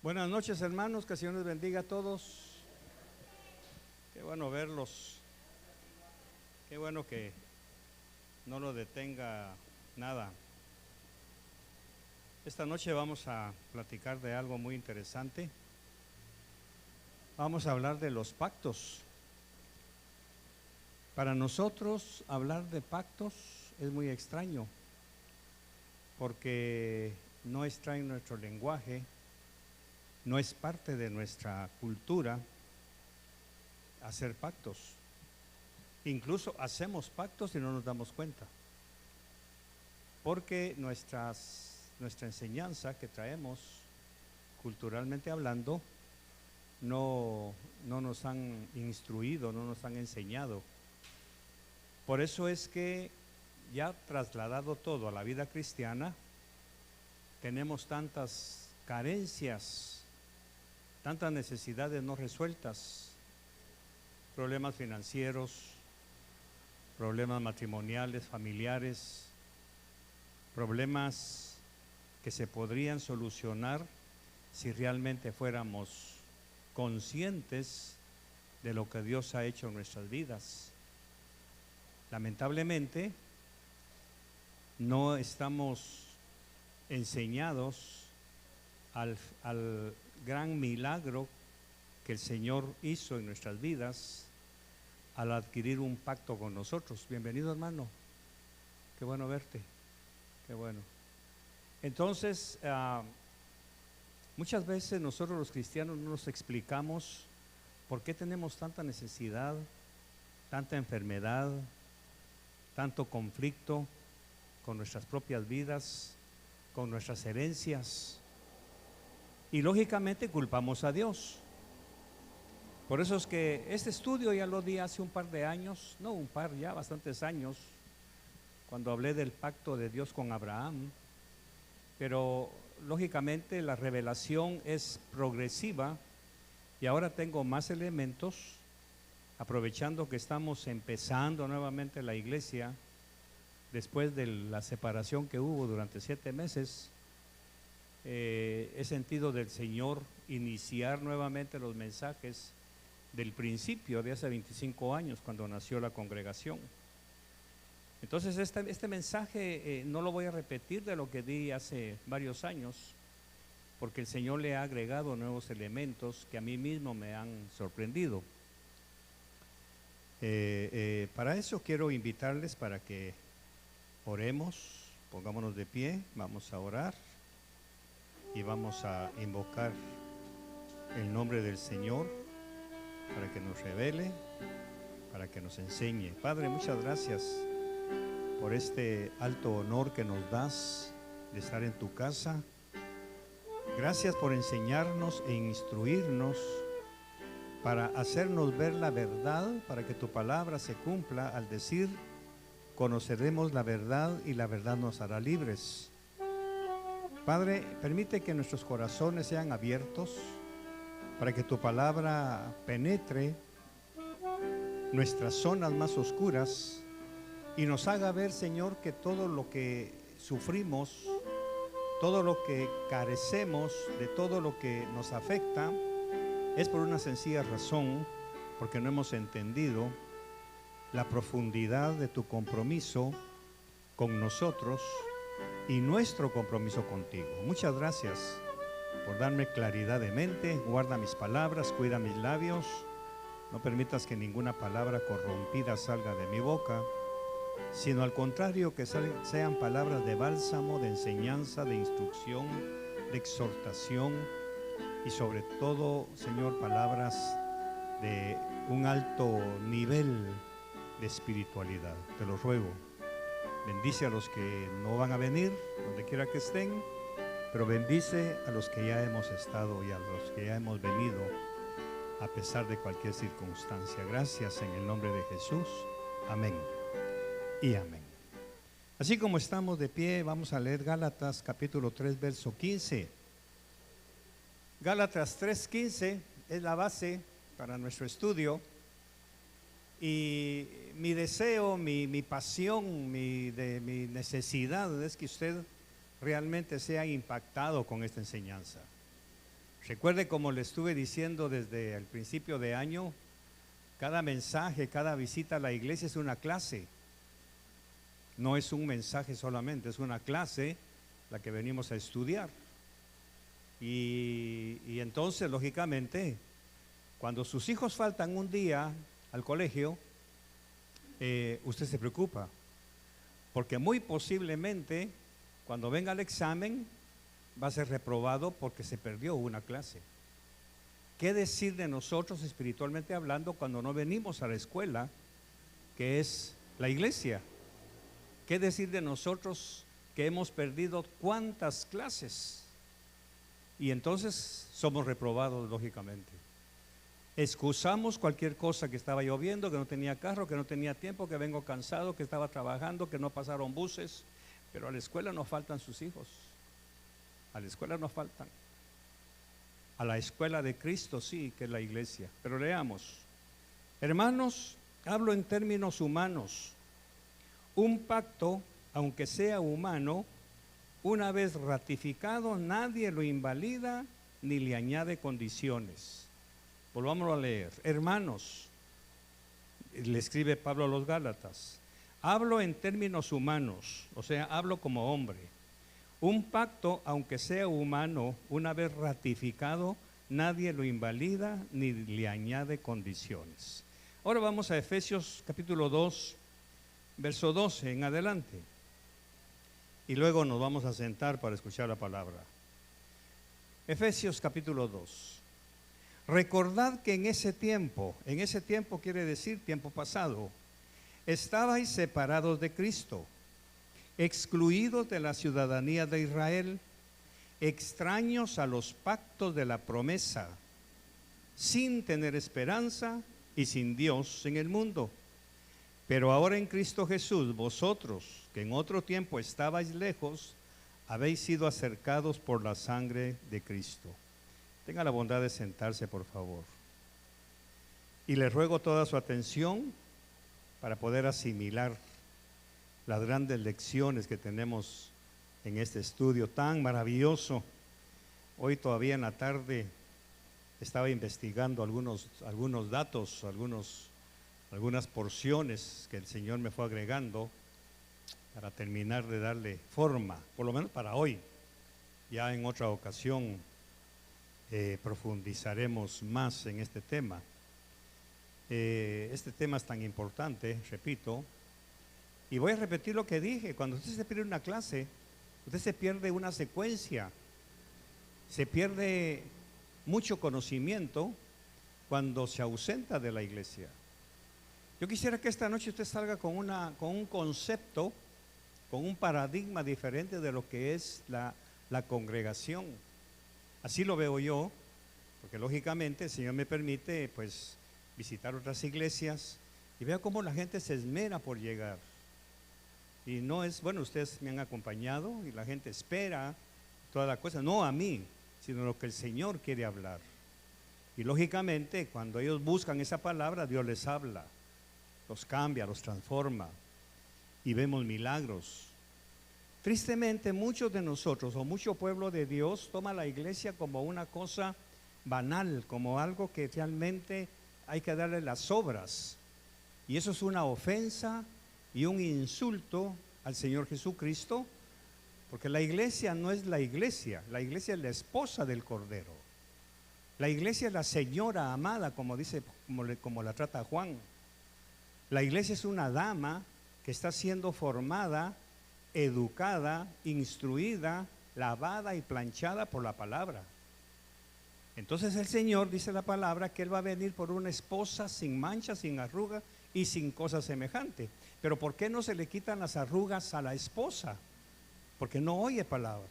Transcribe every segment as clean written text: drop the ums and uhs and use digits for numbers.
Buenas noches, hermanos, que el Señor les bendiga a todos. Qué bueno verlos. Qué bueno que no lo detenga nada. Esta noche vamos a platicar de algo muy interesante. Vamos a hablar de los pactos. Para nosotros hablar de pactos es muy extraño, porque no está en nuestro lenguaje, no es parte de nuestra cultura hacer pactos. Incluso hacemos pactos y no nos damos cuenta, porque nuestra enseñanza que traemos, culturalmente hablando, no nos han instruido, no nos han enseñado. Por eso es que ya trasladado todo a la vida cristiana, tenemos tantas carencias, tantas necesidades no resueltas, problemas financieros, problemas matrimoniales, familiares, problemas que se podrían solucionar si realmente fuéramos conscientes de lo que Dios ha hecho en nuestras vidas. Lamentablemente, no estamos enseñados al gran milagro que el Señor hizo en nuestras vidas al adquirir un pacto con nosotros. Bienvenido, hermano. Qué bueno verte. Qué bueno. Entonces, muchas veces nosotros los cristianos no nos explicamos por qué tenemos tanta necesidad, tanta enfermedad, tanto conflicto con nuestras propias vidas, con nuestras herencias. Y lógicamente culpamos a Dios. Por eso es que este estudio ya lo di hace un par de años, no un par, ya bastantes años, cuando hablé del pacto de Dios con Abraham. Pero lógicamente la revelación es progresiva y ahora tengo más elementos, aprovechando que estamos empezando nuevamente la iglesia después de la separación que hubo durante 7 meses. He sentido del Señor iniciar nuevamente los mensajes del principio de hace 25 años, cuando nació la congregación. Entonces este mensaje no lo voy a repetir de lo que di hace varios años, porque el Señor le ha agregado nuevos elementos que a mí mismo me han sorprendido. Para eso quiero invitarles para que oremos, pongámonos de pie, vamos a orar y vamos a invocar el nombre del Señor para que nos revele, para que nos enseñe. Padre, muchas gracias por este alto honor que nos das de estar en tu casa. Gracias por enseñarnos e instruirnos para hacernos ver la verdad, para que tu palabra se cumpla al decir: conoceremos la verdad y la verdad nos hará libres. Padre, permite que nuestros corazones sean abiertos para que tu palabra penetre nuestras zonas más oscuras y nos haga ver, Señor, que todo lo que sufrimos, todo lo que carecemos, de todo lo que nos afecta, es por una sencilla razón, porque no hemos entendido la profundidad de tu compromiso con nosotros y nuestro compromiso contigo. Muchas gracias por darme claridad de mente. Guarda mis palabras, cuida mis labios, no permitas que ninguna palabra corrompida salga de mi boca, sino al contrario, que sean palabras de bálsamo, de enseñanza, de instrucción, de exhortación y sobre todo, Señor, palabras de un alto nivel de espiritualidad. Te lo ruego. Bendice a los que no van a venir, donde quiera que estén, pero bendice a los que ya hemos estado y a los que ya hemos venido a pesar de cualquier circunstancia. Gracias en el nombre de Jesús. Amén y amén. Así como estamos de pie, vamos a leer Gálatas capítulo 3, verso 15. Gálatas 3:15 es la base para nuestro estudio. Y mi deseo, mi pasión, mi necesidad es que usted realmente sea impactado con esta enseñanza. Recuerde, como le estuve diciendo desde el principio de año, cada mensaje, cada visita a la iglesia es una clase. No es un mensaje solamente, es una clase la que venimos a estudiar. Y entonces, lógicamente, cuando sus hijos faltan un día al colegio, usted se preocupa, porque muy posiblemente cuando venga el examen va a ser reprobado porque se perdió una clase. ¿Qué decir de nosotros espiritualmente hablando cuando no venimos a la escuela, que es la iglesia? ¿Qué decir de nosotros que hemos perdido cuántas clases? Y entonces somos reprobados, lógicamente. Excusamos cualquier cosa, que estaba lloviendo, que no tenía carro, que no tenía tiempo, que vengo cansado, que estaba trabajando, que no pasaron buses. Pero a la escuela nos faltan sus hijos. A la escuela nos faltan. A la escuela de Cristo sí, que es la iglesia. Pero leamos. Hermanos, hablo en términos humanos. Un pacto, aunque sea humano, una vez ratificado, nadie lo invalida ni le añade condiciones. Volvámoslo a leer. Hermanos, le escribe Pablo a los Gálatas, hablo en términos humanos, o sea, hablo como hombre. Un pacto, aunque sea humano, una vez ratificado, nadie lo invalida ni le añade condiciones. Ahora vamos a Efesios capítulo 2, verso 12 en adelante. Y luego nos vamos a sentar para escuchar la palabra. Efesios capítulo 2. Recordad que en ese tiempo quiere decir tiempo pasado, estabais separados de Cristo, excluidos de la ciudadanía de Israel, extraños a los pactos de la promesa, sin tener esperanza y sin Dios en el mundo. Pero ahora en Cristo Jesús, vosotros, que en otro tiempo estabais lejos, habéis sido acercados por la sangre de Cristo. Tenga la bondad de sentarse, por favor. Y le ruego toda su atención para poder asimilar las grandes lecciones que tenemos en este estudio tan maravilloso. Hoy todavía en la tarde estaba investigando algunos datos, algunas porciones que el Señor me fue agregando para terminar de darle forma, por lo menos para hoy. Ya en otra ocasión profundizaremos más en este tema. Este tema es tan importante, repito, y voy a repetir lo que dije. Cuando usted se pierde una clase, usted se pierde una secuencia, se pierde mucho conocimiento cuando se ausenta de la iglesia. Yo quisiera que esta noche usted salga con un concepto, con un paradigma diferente de lo que es la congregación. Así lo veo yo, porque lógicamente el Señor me permite pues visitar otras iglesias y veo cómo la gente se esmera por llegar. Y no es, bueno, ustedes me han acompañado y la gente espera toda la cosa, no a mí, sino lo que el Señor quiere hablar. Y lógicamente cuando ellos buscan esa palabra, Dios les habla, los cambia, los transforma y vemos milagros. Tristemente muchos de nosotros o mucho pueblo de Dios toma la iglesia como una cosa banal, como algo que realmente hay que darle las obras, y eso es una ofensa y un insulto al Señor Jesucristo, porque la iglesia no es la iglesia es la esposa del Cordero, la iglesia es la señora amada, como dice, como la trata Juan. La iglesia es una dama que está siendo formada, educada, instruida, lavada y planchada por la palabra. Entonces el Señor dice la palabra que Él va a venir por una esposa sin mancha, sin arruga y sin cosa semejante. Pero ¿por qué no se le quitan las arrugas a la esposa? Porque no oye palabra.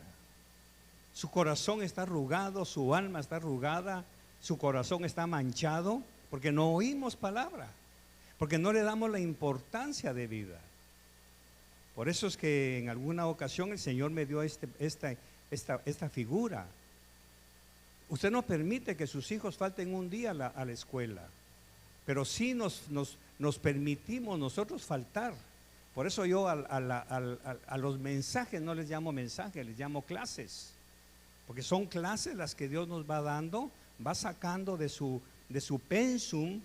Su corazón está arrugado, su alma está arrugada, su corazón está manchado porque no oímos palabra, porque no le damos la importancia de vida. Por eso es que en alguna ocasión el Señor me dio esta figura. Usted no permite que sus hijos falten un día a la escuela, pero sí nos permitimos nosotros faltar. Por eso yo a los mensajes no les llamo mensajes, les llamo clases, porque son clases las que Dios nos va dando, va sacando de su pensum,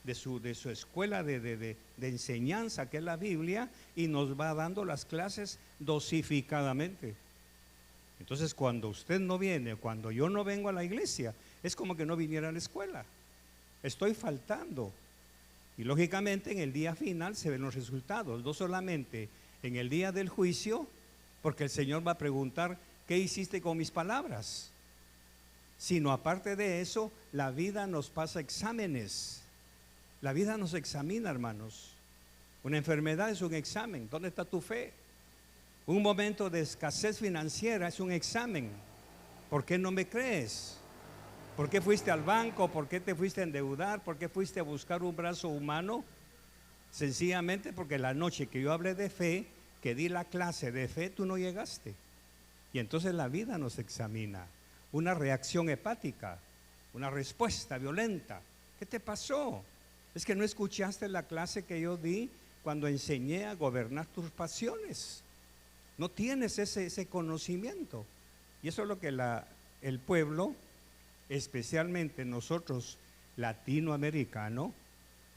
de su escuela de enseñanza, que es la Biblia, y nos va dando las clases dosificadamente. Entonces, cuando usted no viene, cuando yo no vengo a la iglesia, es como que no viniera a la escuela. Estoy faltando. Y lógicamente en el día final se ven los resultados, no solamente en el día del juicio, porque el Señor va a preguntar, ¿qué hiciste con mis palabras? Sino aparte de eso, la vida nos pasa exámenes. La vida nos examina, hermanos. Una enfermedad es un examen. ¿Dónde está tu fe? Un momento de escasez financiera es un examen. ¿Por qué no me crees? ¿Por qué fuiste al banco? ¿Por qué te fuiste a endeudar? ¿Por qué fuiste a buscar un brazo humano? Sencillamente porque la noche que yo hablé de fe, que di la clase de fe, tú no llegaste. Y entonces la vida nos examina. Una reacción hepática, una respuesta violenta. ¿Qué te pasó? Es que no escuchaste la clase que yo di cuando enseñé a gobernar tus pasiones. No tienes ese conocimiento. Y eso es lo que el pueblo, especialmente nosotros latinoamericanos,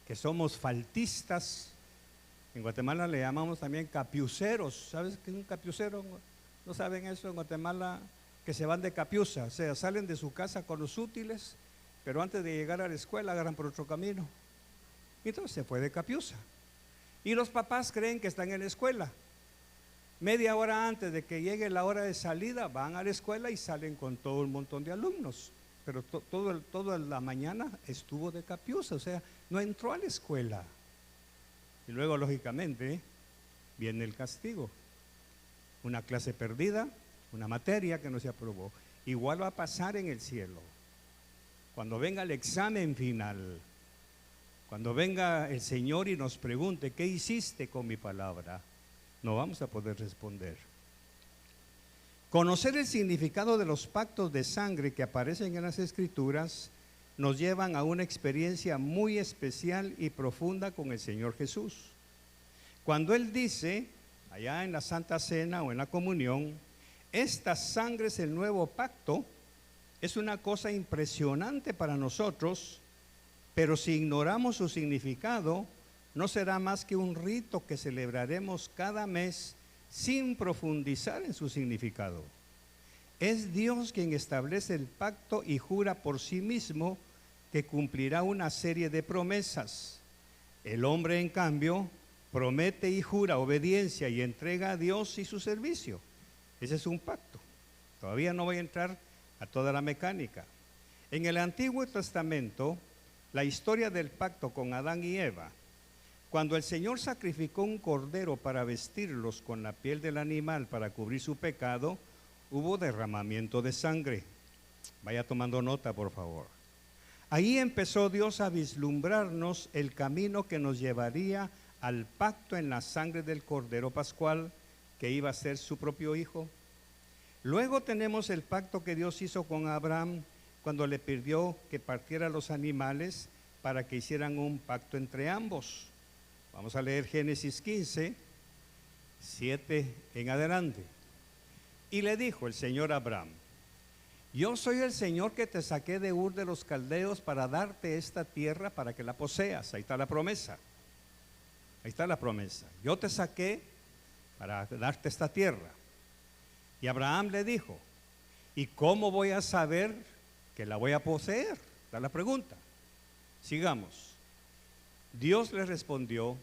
que somos faltistas, en Guatemala le llamamos también capiuceros. ¿Sabes qué es un capiucero? ¿No saben eso? En Guatemala, que se van de capiuza, o sea, salen de su casa con los útiles, pero antes de llegar a la escuela agarran por otro camino. Y entonces se fue de capiuza. Y los papás creen que están en la escuela. Media hora antes de que llegue la hora de salida, van a la escuela y salen con todo un montón de alumnos. Pero toda la mañana estuvo de capiuza, o sea, no entró a la escuela. Y luego, lógicamente, viene el castigo. Una clase perdida, una materia que no se aprobó. Igual va a pasar en el cielo. Cuando venga el examen final, cuando venga el Señor y nos pregunte, ¿qué hiciste con mi palabra? No vamos a poder responder. Conocer el significado de los pactos de sangre que aparecen en las Escrituras nos llevan a una experiencia muy especial y profunda con el Señor Jesús. Cuando Él dice, allá en la Santa Cena o en la comunión, esta sangre es el nuevo pacto, es una cosa impresionante para nosotros, pero si ignoramos su significado, no será más que un rito que celebraremos cada mes sin profundizar en su significado. Es Dios quien establece el pacto y jura por sí mismo que cumplirá una serie de promesas. El hombre, en cambio, promete y jura obediencia y entrega a Dios y su servicio. Ese es un pacto. Todavía no voy a entrar a toda la mecánica. En el Antiguo Testamento, la historia del pacto con Adán y Eva, cuando el Señor sacrificó un cordero para vestirlos con la piel del animal para cubrir su pecado, hubo derramamiento de sangre. Vaya tomando nota, por favor. Ahí empezó Dios a vislumbrarnos el camino que nos llevaría al pacto en la sangre del cordero pascual, que iba a ser su propio hijo. Luego tenemos el pacto que Dios hizo con Abraham cuando le pidió que partiera los animales para que hicieran un pacto entre ambos. Vamos a leer Génesis 15, 7 en adelante. Y le dijo el Señor a Abraham: yo soy el Señor que te saqué de Ur de los Caldeos para darte esta tierra para que la poseas. Ahí está la promesa. Ahí está la promesa. Yo te saqué para darte esta tierra. Y Abraham le dijo: ¿y cómo voy a saber que la voy a poseer? Da la pregunta. Sigamos. Dios le respondió: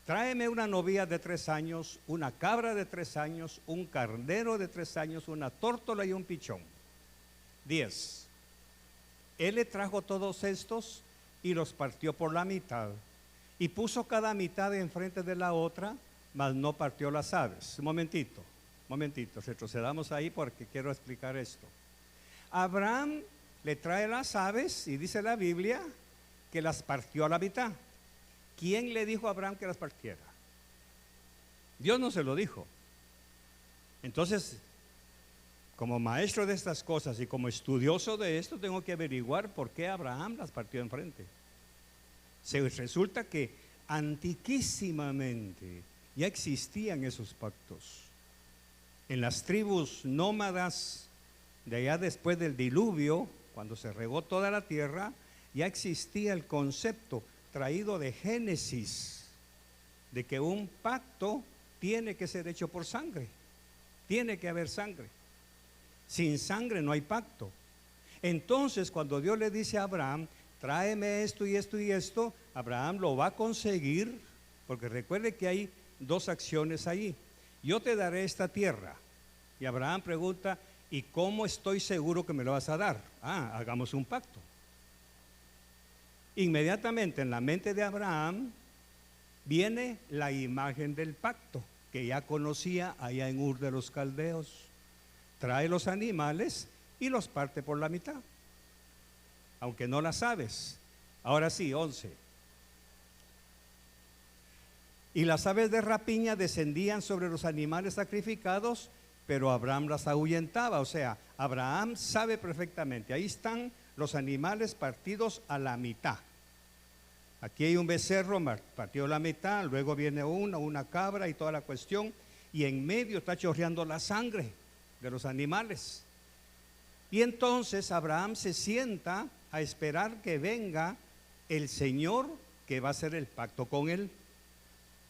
tráeme una novia de 3 años, una cabra de 3 años, un carnero de 3 años, una tórtola y un pichón. 10. Él le trajo todos estos y los partió por la mitad y puso cada mitad enfrente de la otra, mas no partió las aves. Un momentito, retrocedamos ahí porque quiero explicar esto. Abraham le trae las aves y dice la Biblia que las partió a la mitad. ¿Quién le dijo a Abraham que las partiera? Dios no se lo dijo. Entonces, como maestro de estas cosas y como estudioso de esto, tengo que averiguar por qué Abraham las partió enfrente. Resulta que antiquísimamente ya existían esos pactos. En las tribus nómadas de allá después del diluvio, cuando se regó toda la tierra, ya existía el concepto traído de Génesis, de que un pacto tiene que ser hecho por sangre, tiene que haber sangre. Sin sangre no hay pacto. Entonces, cuando Dios le dice a Abraham, tráeme esto y esto y esto, Abraham lo va a conseguir, porque recuerde que hay dos acciones allí. Yo te daré esta tierra. Y Abraham pregunta, ¿y cómo estoy seguro que me lo vas a dar? Hagamos un pacto. Inmediatamente en la mente de Abraham viene la imagen del pacto que ya conocía allá en Ur de los Caldeos. Trae los animales y los parte por la mitad, aunque no las aves. Ahora sí, 11. Y las aves de rapiña descendían sobre los animales sacrificados, pero Abraham las ahuyentaba. O sea, Abraham sabe perfectamente, ahí están los animales partidos a la mitad. Aquí hay un becerro partido a la mitad, luego viene una cabra y toda la cuestión, y en medio está chorreando la sangre de los animales. Y entonces Abraham se sienta a esperar que venga el Señor que va a hacer el pacto con él.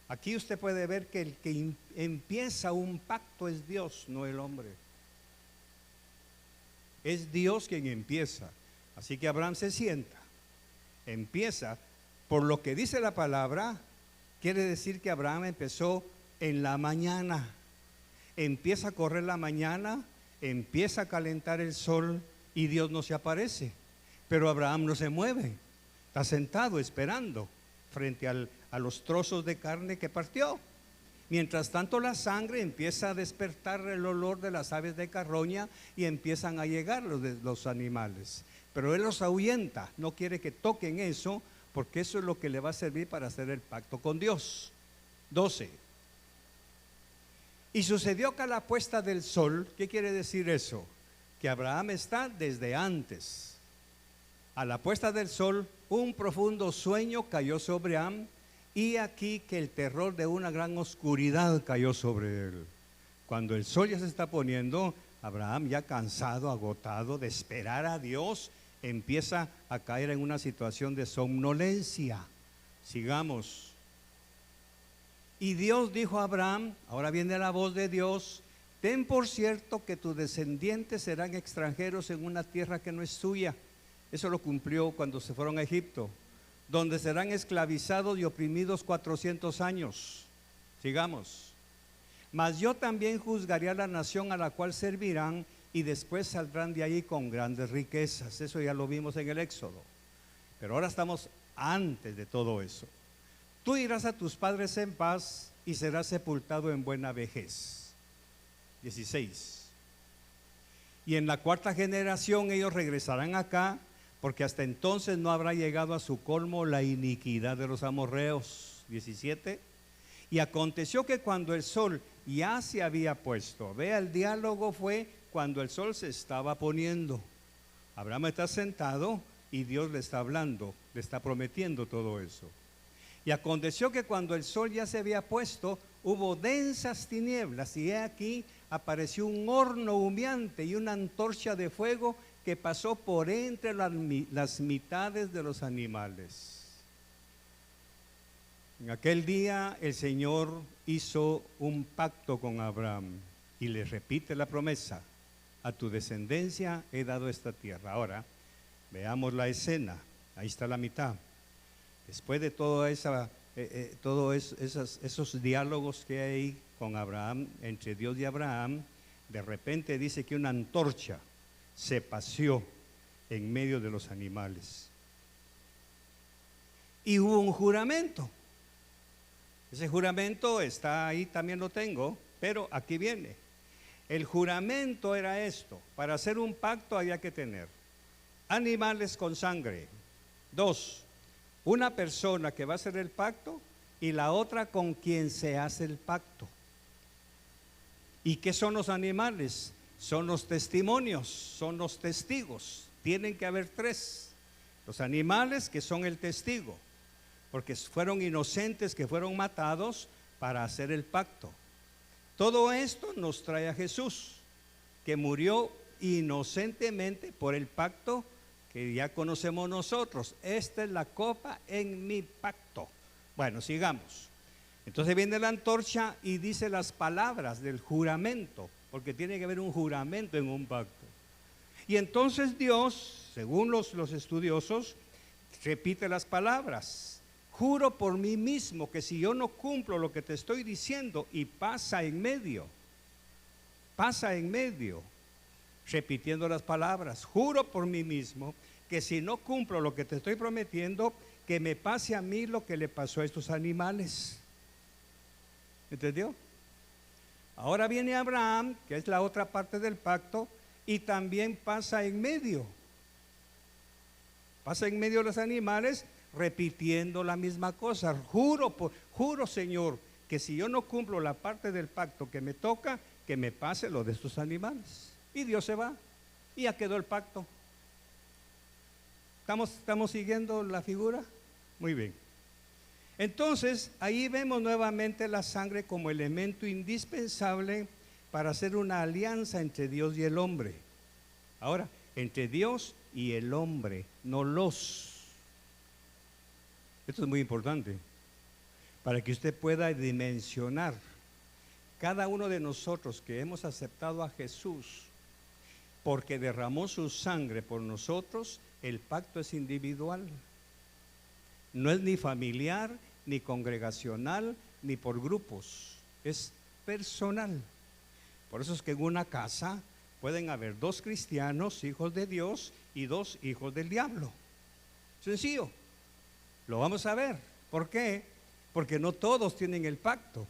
Aquí usted puede ver que el que empieza un pacto es Dios, no el hombre. Es Dios quien empieza. Así que Abraham se sienta, empieza. Por lo que dice la palabra, quiere decir que Abraham empezó en la mañana. Empieza a correr la mañana, empieza a calentar el sol y Dios no se aparece. Pero Abraham no se mueve, está sentado esperando frente a los trozos de carne que partió. Mientras tanto la sangre empieza a despertar el olor de las aves de carroña y empiezan a llegar los animales. Pero él los ahuyenta, no quiere que toquen eso, porque eso es lo que le va a servir para hacer el pacto con Dios. 12. Y sucedió que a la puesta del sol, ¿qué quiere decir eso? Que Abraham está desde antes. A la puesta del sol, un profundo sueño cayó sobre Abraham, y aquí que el terror de una gran oscuridad cayó sobre él. Cuando el sol ya se está poniendo, Abraham, ya cansado, agotado de esperar a Dios, empieza a caer en una situación de somnolencia. Sigamos. Y Dios dijo a Abraham, ahora viene la voz de Dios, ten por cierto que tus descendientes serán extranjeros en una tierra que no es suya. Eso lo cumplió cuando se fueron a Egipto, donde serán esclavizados y oprimidos 400 años. Sigamos. Mas yo también juzgaré a la nación a la cual servirán, y después saldrán de ahí con grandes riquezas. Eso ya lo vimos en el Éxodo. Pero ahora estamos antes de todo eso. Tú irás a tus padres en paz y serás sepultado en buena vejez. 16. Y en la cuarta generación ellos regresarán acá, porque hasta entonces no habrá llegado a su colmo la iniquidad de los amorreos. 17. Y aconteció que cuando el sol ya se había puesto, vea, el diálogo fue cuando el sol se estaba poniendo. Abraham está sentado y Dios le está hablando, le está prometiendo todo eso. Y aconteció que cuando el sol ya se había puesto, hubo densas tinieblas, y he aquí apareció un horno humeante y una antorcha de fuego que pasó por entre las mitades de los animales. En aquel día el Señor hizo un pacto con Abraham y le repite la promesa: a tu descendencia he dado esta tierra. Ahora veamos la escena. Ahí está la mitad. Después de todos esos diálogos que hay con Abraham, entre Dios y Abraham, de repente dice que una antorcha se paseó en medio de los animales. Y hubo un juramento. Ese juramento está ahí, también lo tengo, pero aquí viene. El juramento era esto: para hacer un pacto había que tener animales con sangre. 2, una persona que va a hacer el pacto y la otra con quien se hace el pacto. ¿Y qué son los animales? Son los testimonios, son los testigos. Tienen que haber 3. Los animales, que son el testigo, porque fueron inocentes que fueron matados para hacer el pacto. Todo esto nos trae a Jesús, que murió inocentemente por el pacto que ya conocemos nosotros. Esta es la copa en mi pacto. Bueno, sigamos. Entonces viene la antorcha y dice las palabras del juramento, porque tiene que haber un juramento en un pacto. Y entonces Dios, según los estudiosos, repite las palabras: juro por mí mismo que si yo no cumplo lo que te estoy diciendo, y pasa en medio, repitiendo las palabras: juro por mí mismo que si no cumplo lo que te estoy prometiendo, que me pase a mí lo que le pasó a estos animales. ¿Entendió? Ahora viene Abraham, que es la otra parte del pacto, y también pasa en medio de los animales, repitiendo la misma cosa: juro Señor, que si yo no cumplo la parte del pacto que me toca, que me pase lo de estos animales. Y Dios se va, y ya quedó el pacto. ¿Estamos siguiendo la figura? Muy bien. Entonces, ahí vemos nuevamente la sangre como elemento indispensable para hacer una alianza entre Dios y el hombre. Ahora, entre Dios y el hombre, no los. Esto es muy importante, para que usted pueda dimensionar. Cada uno de nosotros que hemos aceptado a Jesús, porque derramó su sangre por nosotros, el pacto es individual. No es ni familiar, ni congregacional, ni por grupos. Es personal. Por eso es que en una casa pueden haber 2 cristianos, hijos de Dios, y 2 hijos del diablo. Sencillo. Lo vamos a ver. ¿Por qué? Porque no todos tienen el pacto.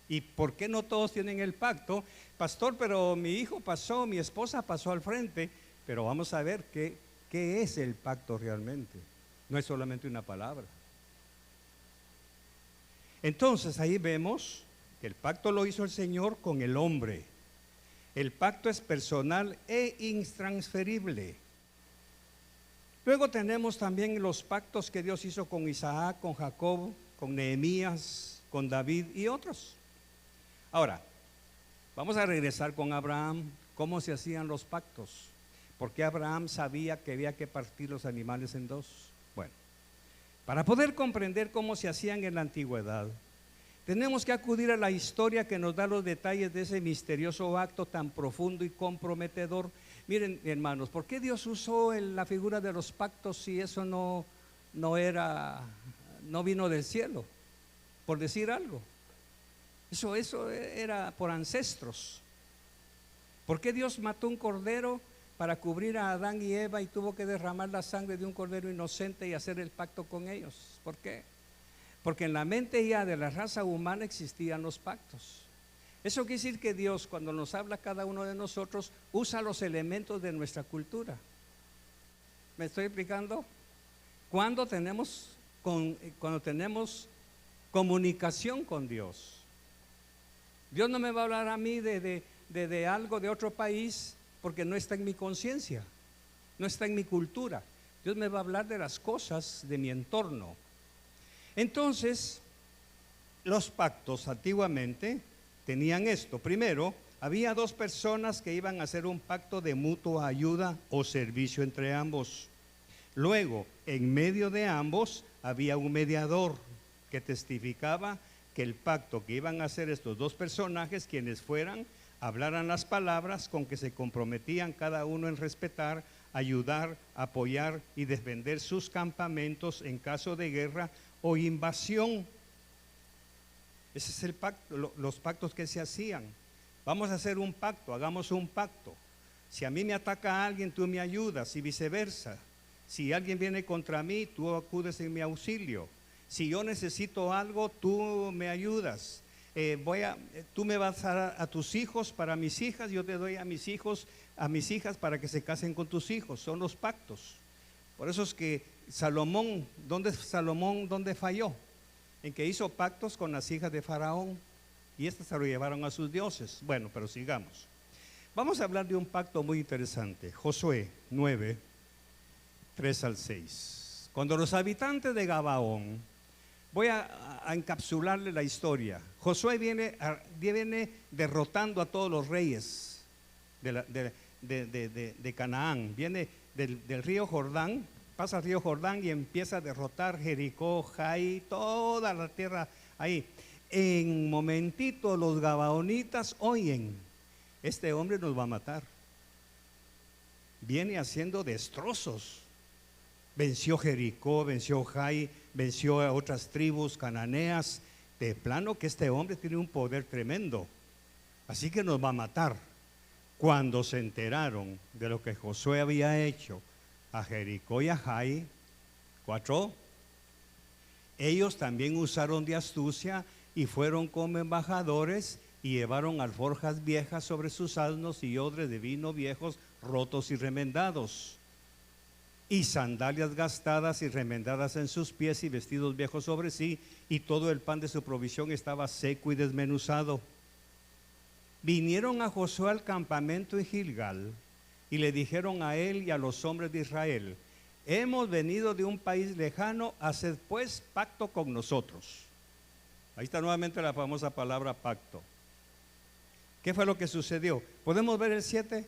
¿Y por qué no todos tienen el pacto? Pastor, pero mi hijo pasó, mi esposa pasó al frente. Pero vamos a ver qué es el pacto realmente. No es solamente una palabra. Entonces ahí vemos que el pacto lo hizo el Señor con el hombre. El pacto es personal e intransferible. Luego tenemos también los pactos que Dios hizo con Isaac, con Jacob, con Nehemías, con David y otros. Ahora, vamos a regresar con Abraham. ¿Cómo se hacían los pactos? Porque Abraham sabía que había que partir los animales en 2. Bueno, para poder comprender cómo se hacían en la antigüedad, tenemos que acudir a la historia que nos da los detalles de ese misterioso acto tan profundo y comprometedor. Miren, hermanos, ¿por qué Dios usó la figura de los pactos si eso no vino del cielo? Por decir algo. Eso era por ancestros. ¿Por qué Dios mató un cordero para cubrir a Adán y Eva y tuvo que derramar la sangre de un cordero inocente y hacer el pacto con ellos? ¿Por qué? Porque en la mente ya de la raza humana existían los pactos. Eso quiere decir que Dios, cuando nos habla a cada uno de nosotros, usa los elementos de nuestra cultura. ¿Me estoy explicando? Cuando tenemos comunicación con Dios, Dios no me va a hablar a mí de algo de otro país, porque no está en mi conciencia, no está en mi cultura. Dios me va a hablar de las cosas de mi entorno. Entonces, los pactos antiguamente tenían esto. Primero, había 2 personas que iban a hacer un pacto de mutua ayuda o servicio entre ambos. Luego, en medio de ambos, había un mediador que testificaba que el pacto que iban a hacer estos 2 personajes, quienes fueran, hablaran las palabras con que se comprometían cada uno en respetar, ayudar, apoyar y defender sus campamentos en caso de guerra o invasión. Ese es el pacto, los pactos que se hacían. Vamos a hacer un pacto, hagamos un pacto. Si a mí me ataca alguien, tú me ayudas, y viceversa. Si alguien viene contra mí, tú acudes en mi auxilio. Si yo necesito algo, tú me ayudas. Tú me vas a dar a tus hijos para mis hijas, yo te doy a mis hijos, a mis hijas para que se casen con tus hijos. Son los pactos. Por eso es que Salomón, ¿dónde falló? En que hizo pactos con las hijas de Faraón y estas se lo llevaron a sus dioses. Bueno, pero sigamos. Vamos a hablar de un pacto muy interesante. Josué 9, 3 al 6. Cuando los habitantes de Gabaón, voy a encapsularle la historia. Josué viene derrotando a todos los reyes de Canaán, viene del río Jordán, pasa el río Jordán y empieza a derrotar Jericó, Jai, toda la tierra ahí. En momentito los gabaonitas oyen, este hombre nos va a matar. Viene haciendo destrozos. Venció Jericó, venció Jai, venció a otras tribus cananeas. De plano que este hombre tiene un poder tremendo. Así que nos va a matar. Cuando se enteraron de lo que Josué había hecho a Jericó y a Jai, 4, ellos también usaron de astucia y fueron como embajadores y llevaron alforjas viejas sobre sus asnos y odres de vino viejos, rotos y remendados, y sandalias gastadas y remendadas en sus pies y vestidos viejos sobre sí, y todo el pan de su provisión estaba seco y desmenuzado. Vinieron a Josué al campamento en Gilgal y le dijeron a él y a los hombres de Israel: hemos venido de un país lejano, haced pues pacto con nosotros. Ahí está nuevamente la famosa palabra pacto. ¿Qué fue lo que sucedió? ¿Podemos ver el 7?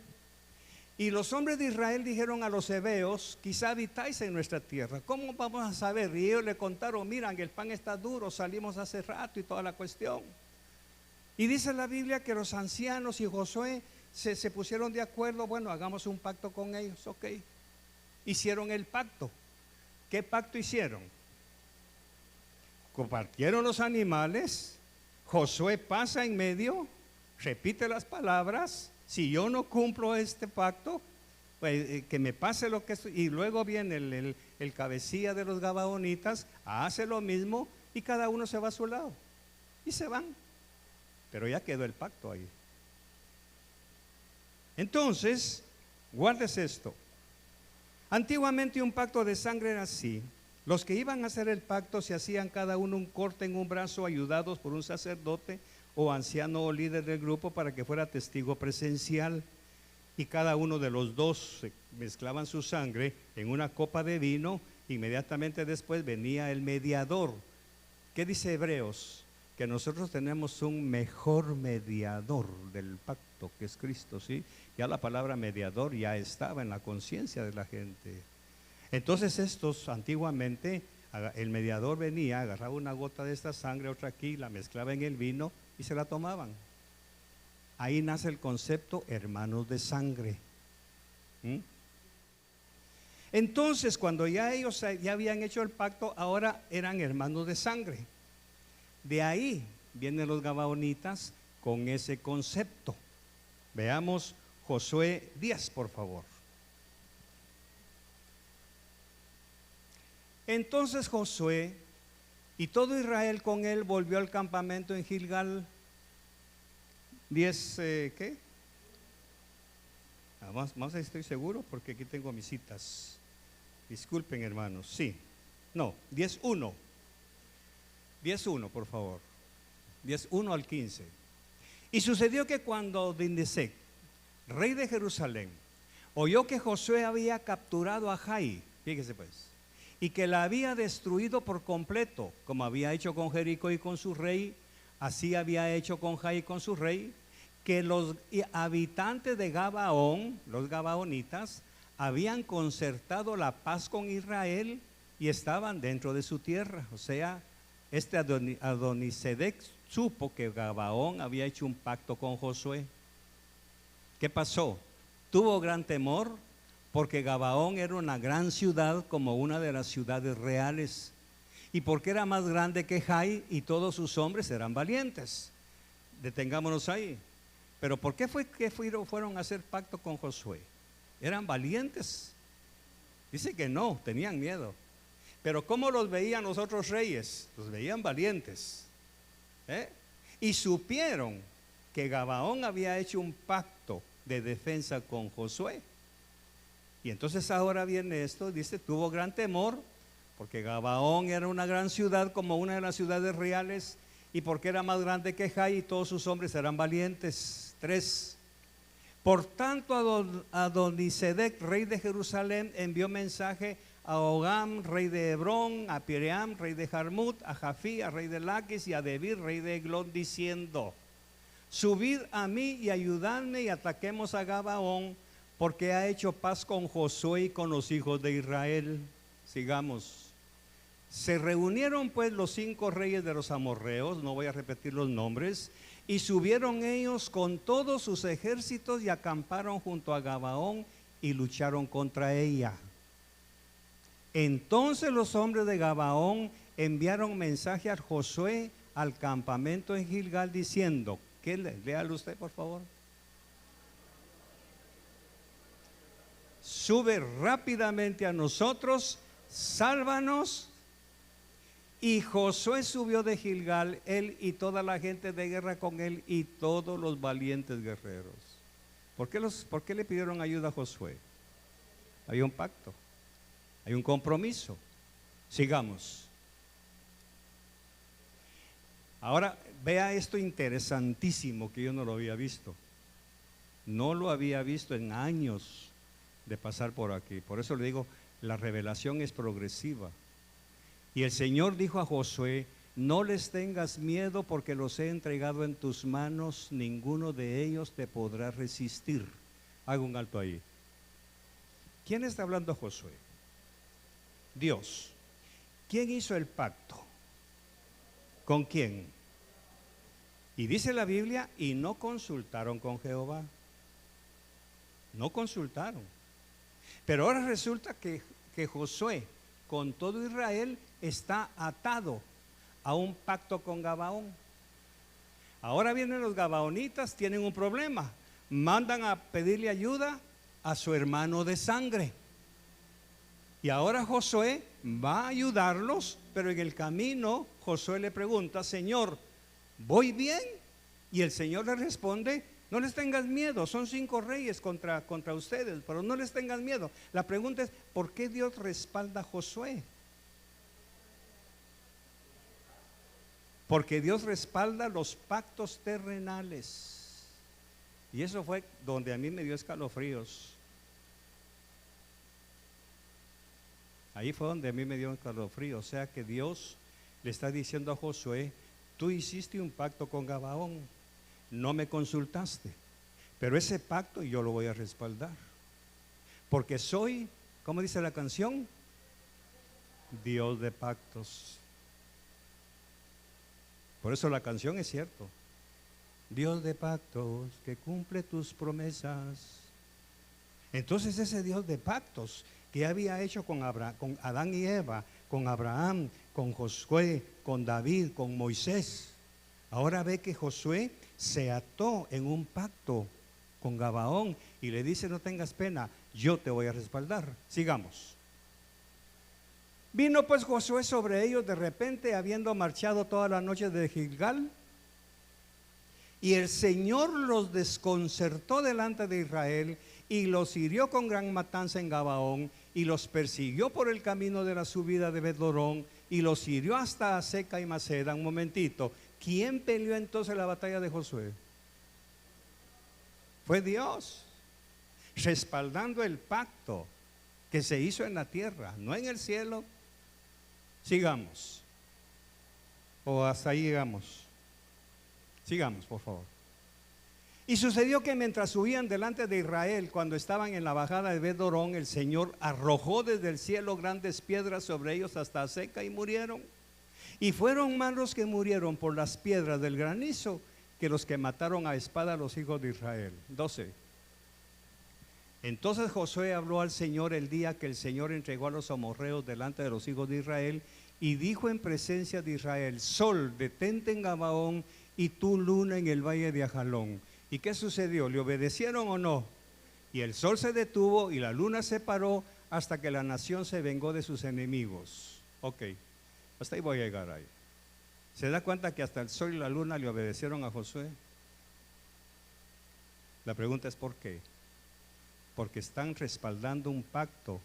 Y los hombres de Israel dijeron a los heveos: quizá habitáis en nuestra tierra. ¿Cómo vamos a saber? Y ellos le contaron: miran, el pan está duro, salimos hace rato y toda la cuestión. Y dice la Biblia que los ancianos y Josué se pusieron de acuerdo. Bueno, hagamos un pacto con ellos. Ok, hicieron el pacto. ¿Qué pacto hicieron? Compartieron los animales. Josué pasa en medio, repite las palabras: si yo no cumplo este pacto, pues que me pase lo que estoy. Y luego viene el cabecilla de los gabaonitas, hace lo mismo y cada uno se va a su lado y se van. Pero ya quedó el pacto ahí. Entonces, guárdese esto. Antiguamente un pacto de sangre era así: los que iban a hacer el pacto se hacían cada uno un corte en un brazo, ayudados por un sacerdote o anciano o líder del grupo para que fuera testigo presencial, y cada uno de los dos mezclaban su sangre en una copa de vino. Inmediatamente después venía el mediador. ¿Qué dice Hebreos? Que nosotros tenemos un mejor mediador del pacto, que es Cristo, ¿sí? Ya la palabra mediador ya estaba en la conciencia de la gente. Entonces estos antiguamente, el mediador venía, agarraba una gota de esta sangre, otra aquí, la mezclaba en el vino y se la tomaban. Ahí nace el concepto hermanos de sangre. Entonces, cuando ya ellos ya habían hecho el pacto, ahora eran hermanos de sangre. De ahí vienen los gabaonitas con ese concepto. Veamos Josué 10, por favor. Entonces Josué y todo Israel con él volvió al campamento en Gilgal. 10, ¿qué? Más estoy seguro porque aquí tengo mis citas. Disculpen, hermanos. Sí. No, 10:1. 10:1, por favor. 10:1 al 15. Y sucedió que cuando Adonisedec, rey de Jerusalén, oyó que Josué había capturado a Jai, fíjese pues, y que la había destruido por completo, como había hecho con Jericó y con su rey, así había hecho con Jai y con su rey, que los habitantes de Gabaón, los gabaonitas, habían concertado la paz con Israel y estaban dentro de su tierra. O sea, este Adonisedec supo que Gabaón había hecho un pacto con Josué. ¿Qué pasó? Tuvo gran temor porque Gabaón era una gran ciudad, como una de las ciudades reales, y porque era más grande que Jai y todos sus hombres eran valientes. Detengámonos ahí. Pero ¿por qué fue que fueron a hacer pacto con Josué? ¿Eran valientes? Dice que no, tenían miedo. Pero ¿cómo los veían los otros reyes? Los veían valientes. Y supieron que Gabaón había hecho un pacto de defensa con Josué. Y entonces ahora viene esto, dice, tuvo gran temor, porque Gabaón era una gran ciudad, como una de las ciudades reales, y porque era más grande que Jai y todos sus hombres eran valientes. 3. Por tanto, Adonisedec, rey de Jerusalén, envió mensaje a Ogam, rey de Hebrón, a Piream, rey de Jarmut, a Jafía, rey de Laquis, y a Debir, rey de Eglón, diciendo: subid a mí y ayudadme y ataquemos a Gabaón, porque ha hecho paz con Josué y con los hijos de Israel. Sigamos. Se reunieron pues los 5 reyes de los amorreos, no voy a repetir los nombres, y subieron ellos con todos sus ejércitos y acamparon junto a Gabaón y lucharon contra ella. Entonces los hombres de Gabaón enviaron mensaje a Josué al campamento en Gilgal diciendo, ¿qué? Léalo usted por favor. Sube rápidamente a nosotros, sálvanos. Y Josué subió de Gilgal, él y toda la gente de guerra con él y todos los valientes guerreros. ¿Por qué le pidieron ayuda a Josué? Hay un pacto, hay un compromiso. Sigamos. Ahora vea esto interesantísimo que yo no lo había visto. No lo había visto en años de pasar por aquí. Por eso le digo, la revelación es progresiva. Y el Señor dijo a Josué, no les tengas miedo porque los he entregado en tus manos, ninguno de ellos te podrá resistir. Hago un alto ahí. ¿Quién está hablando a Josué? Dios. ¿Quién hizo el pacto? ¿Con quién? Y dice la Biblia, y no consultaron con Jehová. No consultaron. Pero ahora resulta que Josué, con todo Israel, está atado a un pacto con Gabaón. Ahora vienen los gabaonitas, tienen un problema. Mandan a pedirle ayuda a su hermano de sangre. Y ahora Josué va a ayudarlos, pero en el camino Josué le pregunta, Señor, ¿voy bien? Y el Señor le responde, no les tengas miedo, son 5 reyes contra ustedes, pero no les tengas miedo. La pregunta es, ¿por qué Dios respalda a Josué? Porque Dios respalda los pactos terrenales. Y eso fue donde a mí me dio escalofríos. Ahí fue donde a mí me dio escalofríos. O sea que Dios le está diciendo a Josué, tú hiciste un pacto con Gabaón, no me consultaste, pero ese pacto yo lo voy a respaldar. Porque soy, ¿cómo dice la canción? Dios de pactos. Por eso la canción es cierto. Dios de pactos que cumple tus promesas. Entonces ese Dios de pactos que había hecho con Adán y Eva, con Abraham, con Josué, con David, con Moisés, ahora ve que Josué se ató en un pacto con Gabaón y le dice, no tengas pena, yo te voy a respaldar. Sigamos. Vino pues Josué sobre ellos de repente, habiendo marchado toda la noche de Gilgal, y el Señor los desconcertó delante de Israel y los hirió con gran matanza en Gabaón y los persiguió por el camino de la subida de Bet-Horón y los hirió hasta Azeca y Maceda. Un momentito, ¿quién peleó entonces la batalla de Josué? Fue Dios, respaldando el pacto que se hizo en la tierra, no en el cielo. Sigamos. O hasta ahí llegamos. Sigamos, por favor. Y sucedió que mientras subían delante de Israel, cuando estaban en la bajada de Bet-Horón, el Señor arrojó desde el cielo grandes piedras sobre ellos hasta Azeca y murieron. Y fueron más los que murieron por las piedras del granizo que los que mataron a espada a los hijos de Israel. 12. Entonces Josué habló al Señor el día que el Señor entregó a los amorreos delante de los hijos de Israel y dijo en presencia de Israel, Sol, detente en Gabaón y tú luna en el valle de Ajalón. ¿Y qué sucedió? ¿Le obedecieron o no? Y el sol se detuvo y la luna se paró hasta que la nación se vengó de sus enemigos. Ok, hasta ahí voy a llegar ahí. ¿Se da cuenta que hasta el sol y la luna le obedecieron a Josué? La pregunta es ¿por qué? Porque están respaldando un pacto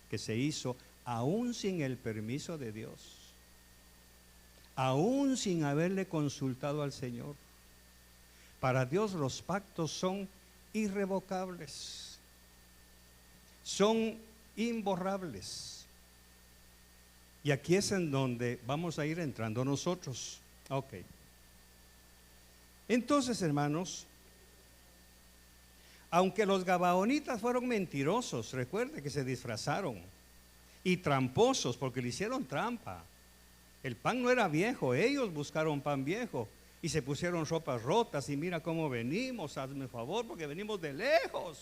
que se hizo aún sin el permiso de Dios, aún sin haberle consultado al Señor. Para Dios los pactos son irrevocables, son imborrables. Y aquí es en donde vamos a ir entrando nosotros. Ok. Entonces, hermanos, aunque los gabaonitas fueron mentirosos, recuerde que se disfrazaron, y tramposos, porque le hicieron trampa. El pan no era viejo, ellos buscaron pan viejo y se pusieron ropas rotas, y mira cómo venimos, hazme favor, porque venimos de lejos.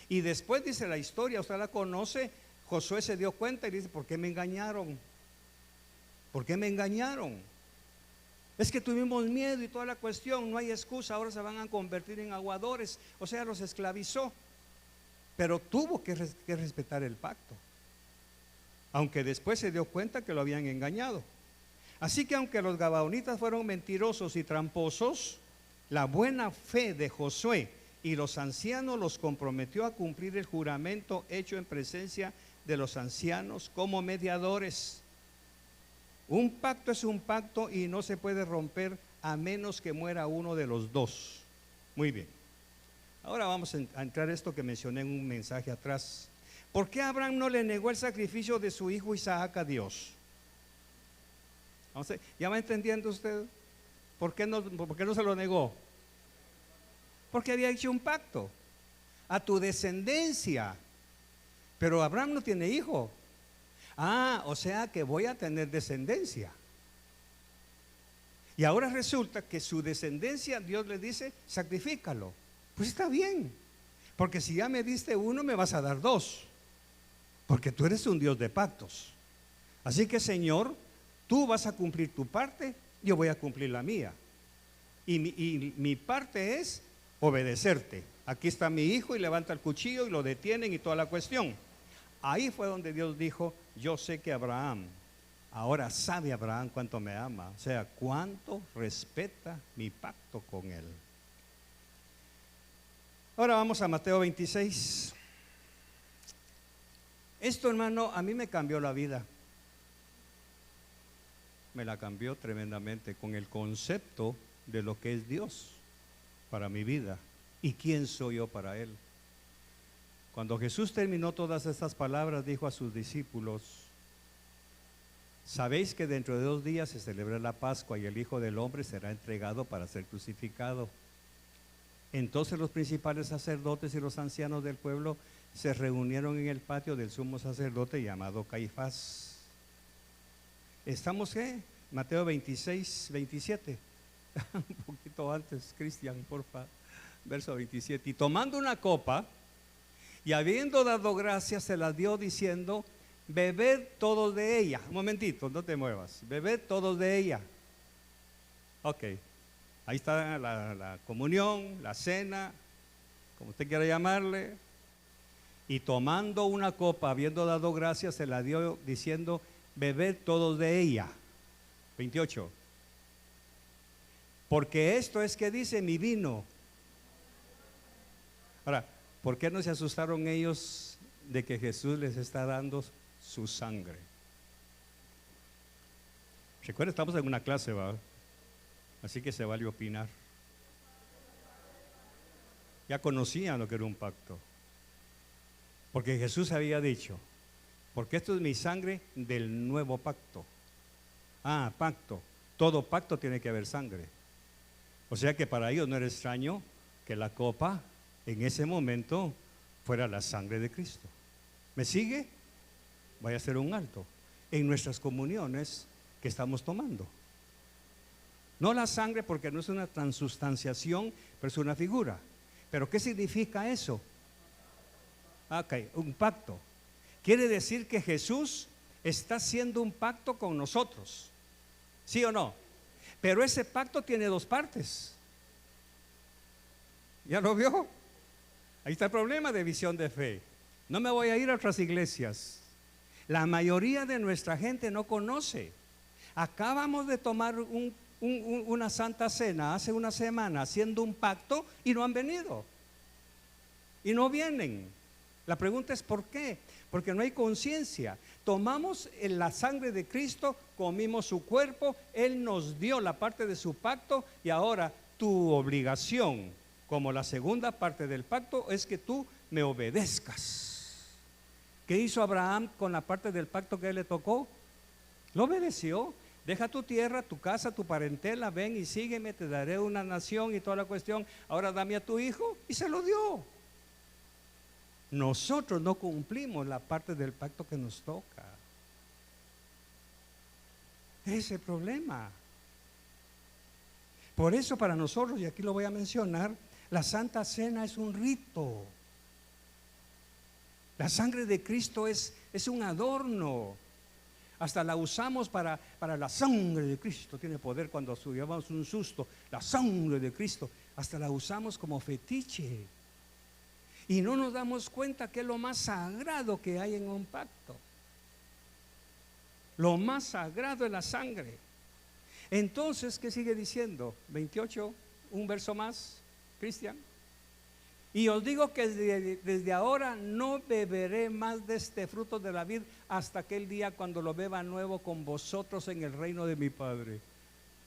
Y después dice la historia, usted la conoce, Josué se dio cuenta y dice: ¿por qué me engañaron? ¿Por qué me engañaron? Es que tuvimos miedo y toda la cuestión, no hay excusa, ahora se van a convertir en aguadores, o sea, los esclavizó. Pero tuvo que respetar el pacto, aunque después se dio cuenta que lo habían engañado. Así que aunque los gabaonitas fueron mentirosos y tramposos, la buena fe de Josué y los ancianos los comprometió a cumplir el juramento hecho en presencia de los ancianos como mediadores. Un pacto es un pacto y no se puede romper a menos que muera uno de los dos. Muy bien. Ahora vamos a entrar a esto que mencioné en un mensaje atrás. ¿Por qué Abraham no le negó el sacrificio de su hijo Isaac a Dios? ¿Ya va entendiendo usted? ¿Por qué no se lo negó? Porque había hecho un pacto a tu descendencia. Pero Abraham no tiene hijo. O sea que voy a tener descendencia. Y ahora resulta que su descendencia, Dios le dice: sacrifícalo. Pues está bien, porque si ya me diste uno, me vas a dar dos, porque tú eres un Dios de pactos. Así que, Señor, tú vas a cumplir tu parte, yo voy a cumplir la mía. Y mi parte es obedecerte. Aquí está mi hijo, y levanta el cuchillo y lo detienen y toda la cuestión. Ahí fue donde Dios dijo: yo sé que Abraham, ahora sabe Abraham cuánto me ama, o sea, cuánto respeta mi pacto con él. Ahora vamos a Mateo 26. Esto, hermano, a mí me cambió la vida. Me la cambió tremendamente con el concepto de lo que es Dios para mi vida y quién soy yo para Él. Cuando Jesús terminó todas estas palabras, dijo a sus discípulos: sabéis que dentro de 2 días se celebra la Pascua y el Hijo del Hombre será entregado para ser crucificado. Entonces los principales sacerdotes y los ancianos del pueblo se reunieron en el patio del sumo sacerdote llamado Caifás. ¿Estamos qué? Mateo 26, 27. Un poquito antes, Cristian, porfa. Verso 27. Y tomando una copa, y habiendo dado gracias, se la dio diciendo: bebed todos de ella. Un momentito, no te muevas. Bebed todos de ella. Ok. Ahí está la comunión, la cena, como usted quiera llamarle. Y tomando una copa, habiendo dado gracias, se la dio diciendo: bebed todos de ella. 28. Porque esto es que dice mi vino. Ahora, ¿por qué no se asustaron ellos de que Jesús les está dando su sangre? Recuerda, estamos en una clase, ¿va? Así que se vale opinar. Ya conocían lo que era un pacto, porque Jesús había dicho: porque esto es mi sangre del nuevo pacto. Pacto. Todo pacto tiene que haber sangre. O sea que para ellos no era extraño que la copa en ese momento fuera la sangre de Cristo. ¿Me sigue? Vaya a hacer un alto en nuestras comuniones que estamos tomando. No la sangre, porque no es una transustanciación, pero es una figura. ¿Pero qué significa eso? Ok, un pacto. Quiere decir que Jesús está haciendo un pacto con nosotros. ¿Sí o no? Pero ese pacto tiene 2 partes. ¿Ya lo vio? Ahí está el problema de visión de fe. No me voy a ir a otras iglesias. La mayoría de nuestra gente no conoce. Acabamos de tomar una santa cena hace una semana haciendo un pacto y no han venido. Y no vienen. La pregunta es ¿por qué? Porque no hay conciencia. Tomamos la sangre de Cristo, comimos su cuerpo, Él nos dio la parte de su pacto, y ahora tu obligación como la segunda parte del pacto es que tú me obedezcas. ¿Qué hizo Abraham con la parte del pacto que a él le tocó? Lo obedeció. deja tu tierra, tu casa, tu parentela, ven y sígueme, te daré una nación y toda la cuestión. Ahora dame a tu hijo, y se lo dio. Nosotros no cumplimos la parte del pacto que nos toca. Ese es el problema. Por eso para nosotros, y aquí lo voy a mencionar, la Santa Cena es un rito. La sangre de Cristo es un adorno. Hasta la usamos para la sangre de Cristo. Tiene poder cuando llevamos un susto. La sangre de Cristo. Hasta la usamos como fetiche. Y no nos damos cuenta que es lo más sagrado que hay en un pacto. Lo más sagrado es la sangre. Entonces, ¿qué sigue diciendo? 28, un verso más, Cristian. Y os digo que desde ahora no beberé más de este fruto de la vid hasta aquel día cuando lo beba nuevo con vosotros en el reino de mi Padre.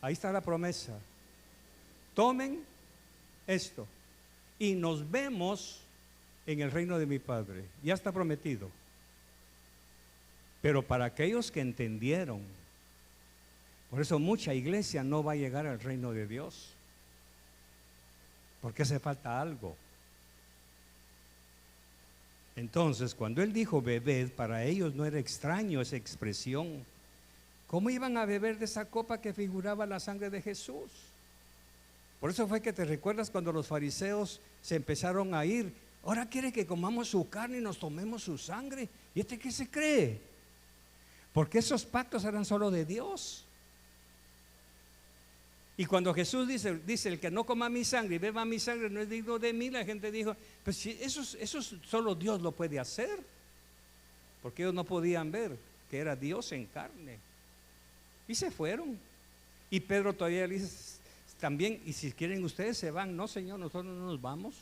Ahí está la promesa. Tomen esto y nos vemos en el reino de mi Padre. Ya está prometido. Pero para aquellos que entendieron, por eso mucha iglesia no va a llegar al reino de Dios, porque hace falta algo. Entonces, cuando él dijo bebed, para ellos no era extraño esa expresión. ¿Cómo iban a beber de esa copa que figuraba la sangre de Jesús? Por eso fue que te recuerdas cuando los fariseos se empezaron a ir. Ahora quiere que comamos su carne y nos tomemos su sangre. ¿Y este qué se cree? Porque esos pactos eran solo de Dios. Y cuando Jesús dice el que no coma mi sangre y beba mi sangre no es digno de mí, la gente dijo, pues si eso solo Dios lo puede hacer, porque ellos no podían ver que era Dios en carne. Y se fueron. Y Pedro todavía le dice también, y si quieren ustedes se van. No, Señor, nosotros no nos vamos.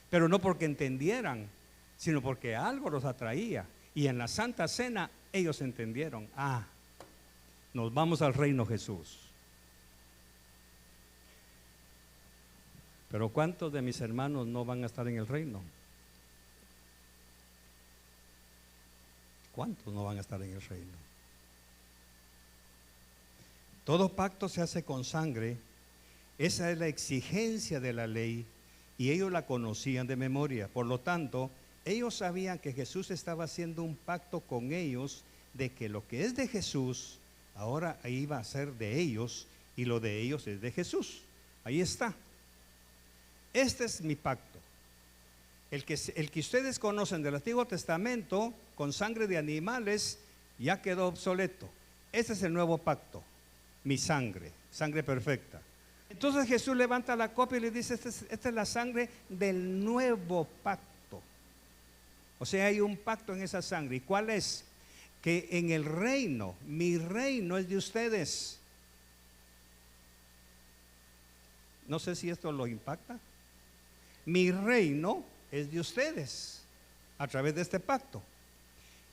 Pero no porque entendieran, sino porque algo los atraía. Y en la Santa Cena ellos entendieron, nos vamos al reino Jesús. Pero ¿cuántos de mis hermanos no van a estar en el reino? ¿Cuántos no van a estar en el reino? Todo pacto se hace con sangre. Esa es la exigencia de la ley y ellos la conocían de memoria. Por lo tanto, ellos sabían que Jesús estaba haciendo un pacto con ellos de que lo que es de Jesús ahora iba a ser de ellos y lo de ellos es de Jesús. Ahí está. Este es mi pacto. El que ustedes conocen del Antiguo Testamento con sangre de animales ya quedó obsoleto. Este es el nuevo pacto. Mi sangre, sangre perfecta. Entonces Jesús levanta la copa y le dice, esta es la sangre del nuevo pacto. O sea, hay un pacto en esa sangre. ¿Y cuál es? Que en el reino, mi reino es de ustedes. No sé si esto lo impacta. Mi reino es de ustedes a través de este pacto.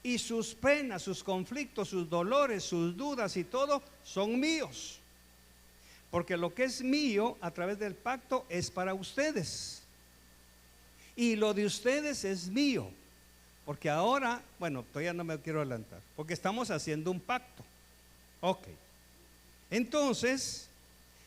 Y sus penas, sus conflictos, sus dolores, sus dudas y todo son míos. Porque lo que es mío a través del pacto es para ustedes. Y lo de ustedes es mío. Porque ahora, bueno, todavía no me quiero adelantar, porque estamos haciendo un pacto. Ok. Entonces,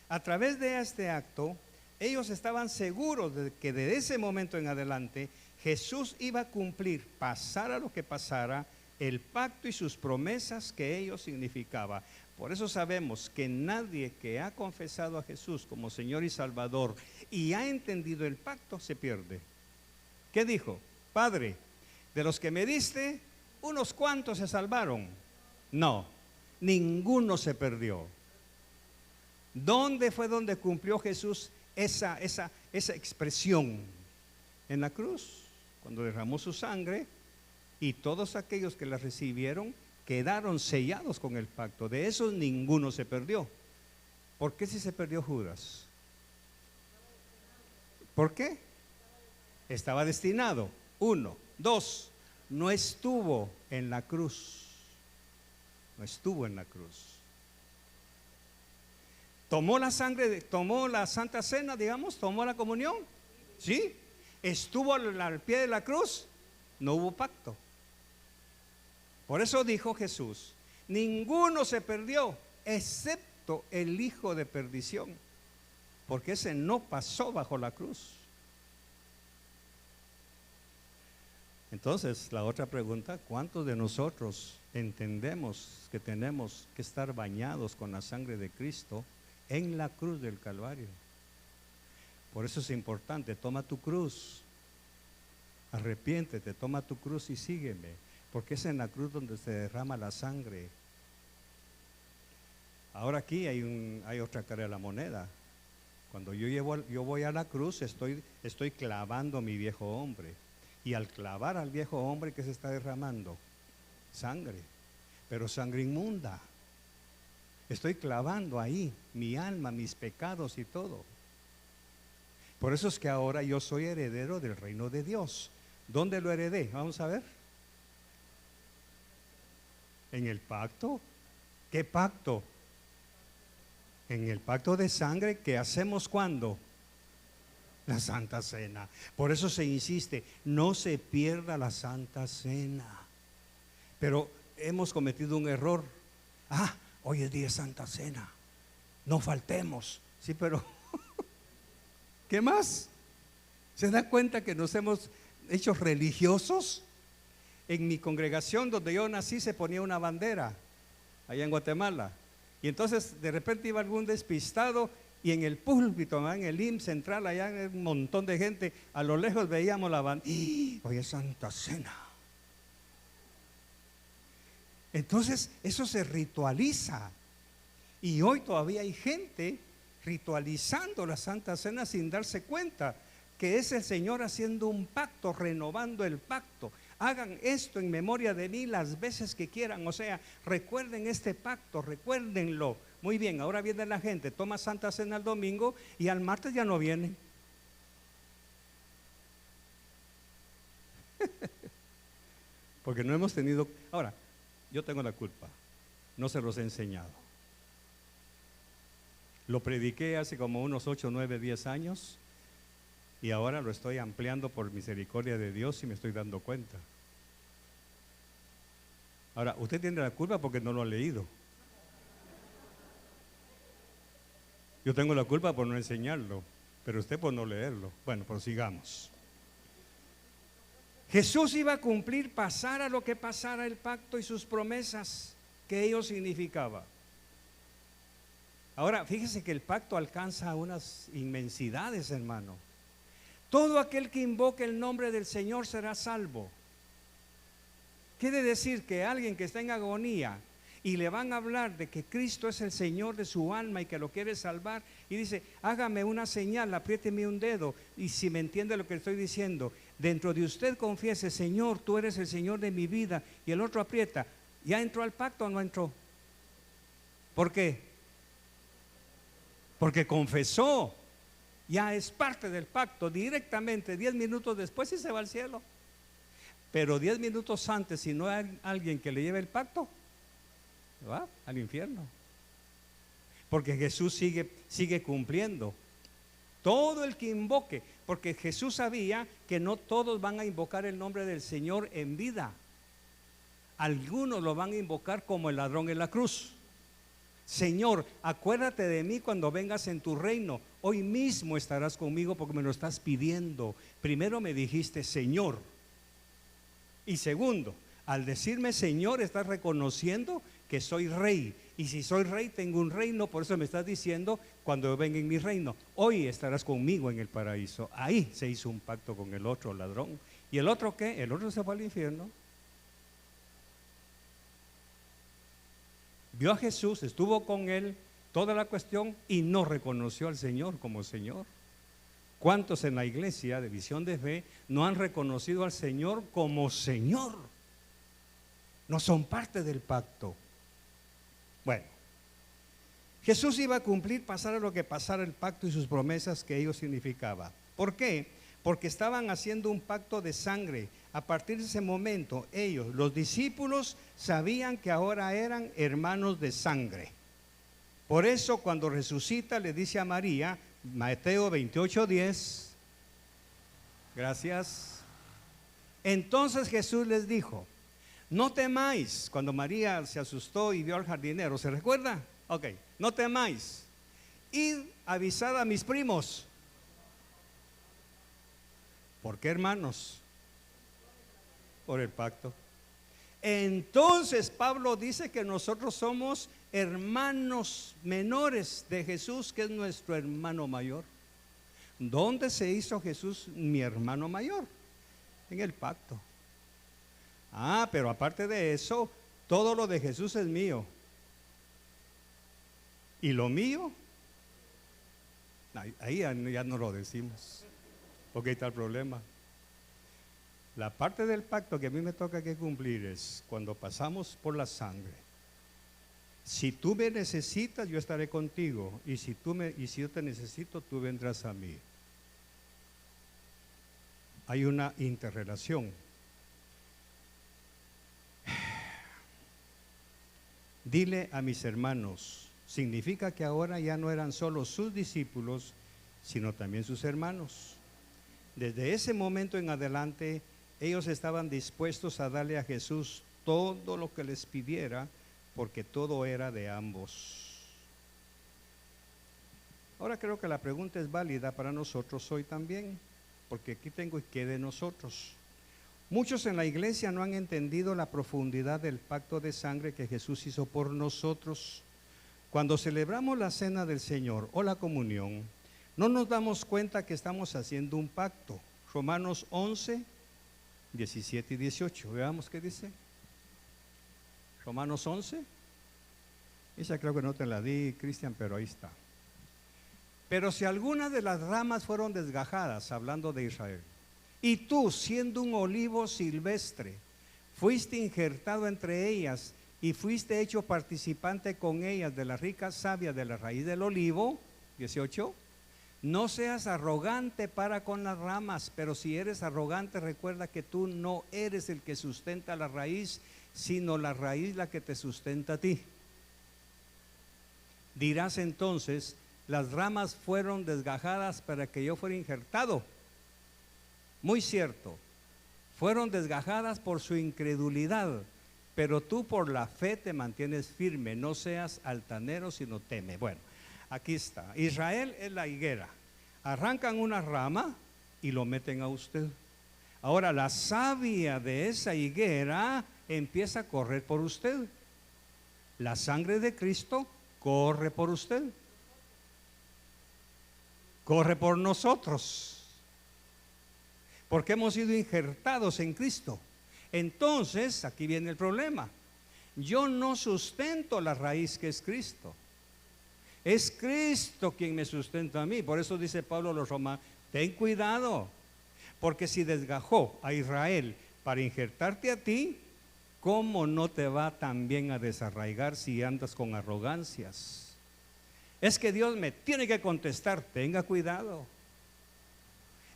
a través de este acto, ellos estaban seguros de que desde ese momento en adelante Jesús iba a cumplir, pasara lo que pasara, el pacto y sus promesas que ello significaba. Por eso sabemos que nadie que ha confesado a Jesús como Señor y Salvador y ha entendido el pacto se pierde. ¿Qué dijo? Padre, de los que me diste, unos cuantos se salvaron. No, ninguno se perdió. ¿Dónde fue donde cumplió Jesús esa expresión? En la cruz, cuando derramó su sangre, y todos aquellos que la recibieron quedaron sellados con el pacto. De esos ninguno se perdió. ¿Por qué si se perdió Judas? ¿Por qué? Estaba destinado. 1, 2, no estuvo en la cruz. No estuvo en la cruz. Tomó la sangre, tomó la Santa Cena, digamos, tomó la comunión. ¿Sí? Estuvo al pie de la cruz. No hubo pacto. Por eso dijo Jesús, ninguno se perdió, excepto el hijo de perdición, porque ese no pasó bajo la cruz. Entonces, la otra pregunta, ¿cuántos de nosotros entendemos que tenemos que estar bañados con la sangre de Cristo en la cruz del Calvario? Por eso es importante, toma tu cruz, arrepiéntete, toma tu cruz y sígueme, porque es en la cruz donde se derrama la sangre. Ahora aquí hay otra cara de la moneda. Cuando yo voy a la cruz, estoy clavando a mi viejo hombre. Y al clavar al viejo hombre, ¿qué se está derramando? Sangre, pero sangre inmunda. Estoy clavando ahí mi alma, mis pecados y todo. Por eso es que ahora yo soy heredero del reino de Dios. ¿Dónde lo heredé? Vamos a ver. En el pacto. ¿Qué pacto? En el pacto de sangre que hacemos ¿cuándo? La Santa Cena. Por eso se insiste, no se pierda la Santa Cena. Pero hemos cometido un error. Hoy es día de Santa Cena, no faltemos. Sí, pero ¿qué más? ¿Se da cuenta que nos hemos hecho religiosos? En mi congregación donde yo nací se ponía una bandera, allá en Guatemala. Y entonces de repente iba algún despistado y en el púlpito, en el IMSS central, allá hay un montón de gente, a lo lejos veíamos la bandera. Hoy es Santa Cena. Entonces eso se ritualiza. Y hoy todavía hay gente ritualizando la Santa Cena sin darse cuenta que es el Señor haciendo un pacto, renovando el pacto. Hagan esto en memoria de mí las veces que quieran. O sea, recuerden este pacto, recuérdenlo. Muy bien, ahora viene la gente, toma Santa Cena el domingo y al martes ya no viene. Porque no hemos tenido. Ahora, yo tengo la culpa, no se los he enseñado. Lo prediqué hace como unos 8, 9, 10 años y ahora lo estoy ampliando por misericordia de Dios y me estoy dando cuenta. Ahora, usted tiene la culpa porque no lo ha leído. Yo tengo la culpa por no enseñarlo, pero usted por no leerlo. Bueno, prosigamos. Jesús iba a cumplir, pasara lo que pasara, el pacto y sus promesas que ello significaba. Ahora, fíjese que el pacto alcanza unas inmensidades, hermano. Todo aquel que invoque el nombre del Señor será salvo. Quiere decir que alguien que está en agonía y le van a hablar de que Cristo es el Señor de su alma y que lo quiere salvar, y dice, hágame una señal, apriéteme un dedo, y si me entiende lo que estoy diciendo, dentro de usted confiese, Señor, tú eres el Señor de mi vida, y el otro aprieta, ¿ya entró al pacto o no entró? ¿Por qué? Porque confesó, ya es parte del pacto, directamente, 10 minutos después y se va al cielo. Pero 10 minutos antes, si no hay alguien que le lleve el pacto, va al infierno. Porque Jesús sigue cumpliendo. Todo el que invoque, porque Jesús sabía que no todos van a invocar el nombre del Señor en vida. Algunos lo van a invocar como el ladrón en la cruz. Señor, acuérdate de mí cuando vengas en tu reino. Hoy mismo estarás conmigo porque me lo estás pidiendo. Primero me dijiste Señor. Y segundo, al decirme Señor, estás reconociendo que soy rey. Y si soy rey, tengo un reino. Por eso me estás diciendo, cuando venga en mi reino, hoy estarás conmigo en el paraíso. Ahí se hizo un pacto con el otro ladrón. ¿Y el otro qué? El otro se fue al infierno. Vio a Jesús, estuvo con él, toda la cuestión, y no reconoció al Señor como Señor. ¿Cuántos en la iglesia de Visión de Fe no han reconocido al Señor como Señor? No son parte del pacto. Bueno, Jesús iba a cumplir, pasara lo que pasara, el pacto y sus promesas que ello significaba. ¿Por qué? Porque estaban haciendo un pacto de sangre. A partir de ese momento, ellos, los discípulos, sabían que ahora eran hermanos de sangre. Por eso, cuando resucita, le dice a María, Mateo 28:10, gracias. Entonces Jesús les dijo, No temáis, cuando María se asustó y vio al jardinero, ¿se recuerda? Ok, no temáis. Id, avisad a mis primos. ¿Por qué, hermanos? Por el pacto. Entonces Pablo dice que nosotros somos hermanos menores de Jesús, que es nuestro hermano mayor. ¿Dónde se hizo Jesús mi hermano mayor? En el pacto. Ah, pero aparte de eso, todo lo de Jesús es mío. ¿Y lo mío? Ahí ya no lo decimos, porque ahí está el problema. La parte del pacto que a mí me toca que cumplir es cuando pasamos por la sangre. Si tú me necesitas, yo estaré contigo, y si yo te necesito, tú vendrás a mí. Hay una interrelación. Dile a mis hermanos, significa que ahora ya no eran solo sus discípulos, sino también sus hermanos. Desde ese momento en adelante, ellos estaban dispuestos a darle a Jesús todo lo que les pidiera, porque todo era de ambos. Ahora creo que la pregunta es válida para nosotros hoy también, porque aquí tengo que de nosotros. Muchos en la iglesia no han entendido la profundidad del pacto de sangre que Jesús hizo por nosotros. Cuando celebramos la cena del Señor o la comunión, no nos damos cuenta que estamos haciendo un pacto. Romanos 11, 17 y 18. Veamos qué dice. Romanos 11. Esa creo que no te la di, Cristian, pero ahí está. Pero si alguna de las ramas fueron desgajadas, hablando de Israel, y tú, siendo un olivo silvestre, fuiste injertado entre ellas y fuiste hecho participante con ellas de la rica savia de la raíz del olivo, 18, no seas arrogante para con las ramas, pero si eres arrogante, recuerda que tú no eres el que sustenta la raíz, sino la raíz la que te sustenta a ti. Dirás entonces, las ramas fueron desgajadas para que yo fuera injertado. Muy cierto, fueron desgajadas por su incredulidad, pero tú por la fe te mantienes firme. No seas altanero, sino teme. Bueno, aquí está. Israel es la higuera. Arrancan una rama y lo meten a usted. Ahora la savia de esa higuera empieza a correr por usted. La sangre de Cristo corre por usted. Corre por nosotros. Porque hemos sido injertados en Cristo. Entonces, aquí viene el problema. Yo no sustento la raíz que es Cristo. Es Cristo quien me sustenta a mí. Por eso dice Pablo a los romanos, ten cuidado. Porque si desgajó a Israel para injertarte a ti, ¿cómo no te va también a desarraigar si andas con arrogancias? Es que Dios me tiene que contestar, tenga cuidado.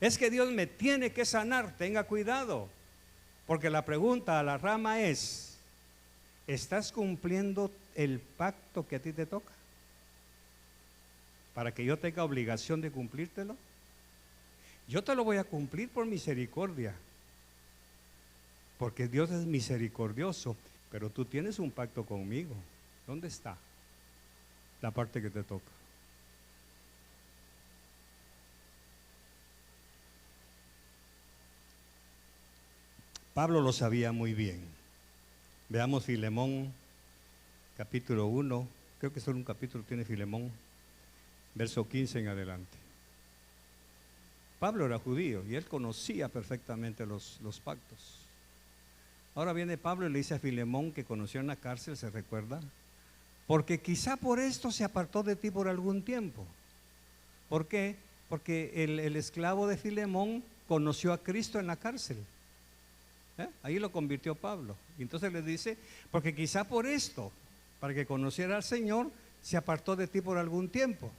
Es que Dios me tiene que sanar, tenga cuidado. Porque la pregunta a la rama es, ¿estás cumpliendo el pacto que a ti te toca? Para que yo tenga obligación de cumplírtelo. Yo te lo voy a cumplir por misericordia. Porque Dios es misericordioso. Pero tú tienes un pacto conmigo. ¿Dónde está la parte que te toca? Pablo lo sabía muy bien. Veamos Filemón, capítulo 1, creo que solo un capítulo tiene Filemón, verso 15 en adelante. Pablo era judío y él conocía perfectamente los pactos. Ahora viene Pablo y le dice a Filemón, que conoció en la cárcel, ¿se recuerda? Porque quizá por esto se apartó de ti por algún tiempo. ¿Por qué? Porque el esclavo de Filemón conoció a Cristo en la cárcel. Ahí lo convirtió Pablo. Y entonces le dice, porque quizá por esto, para que conociera al Señor, se apartó de ti por algún tiempo,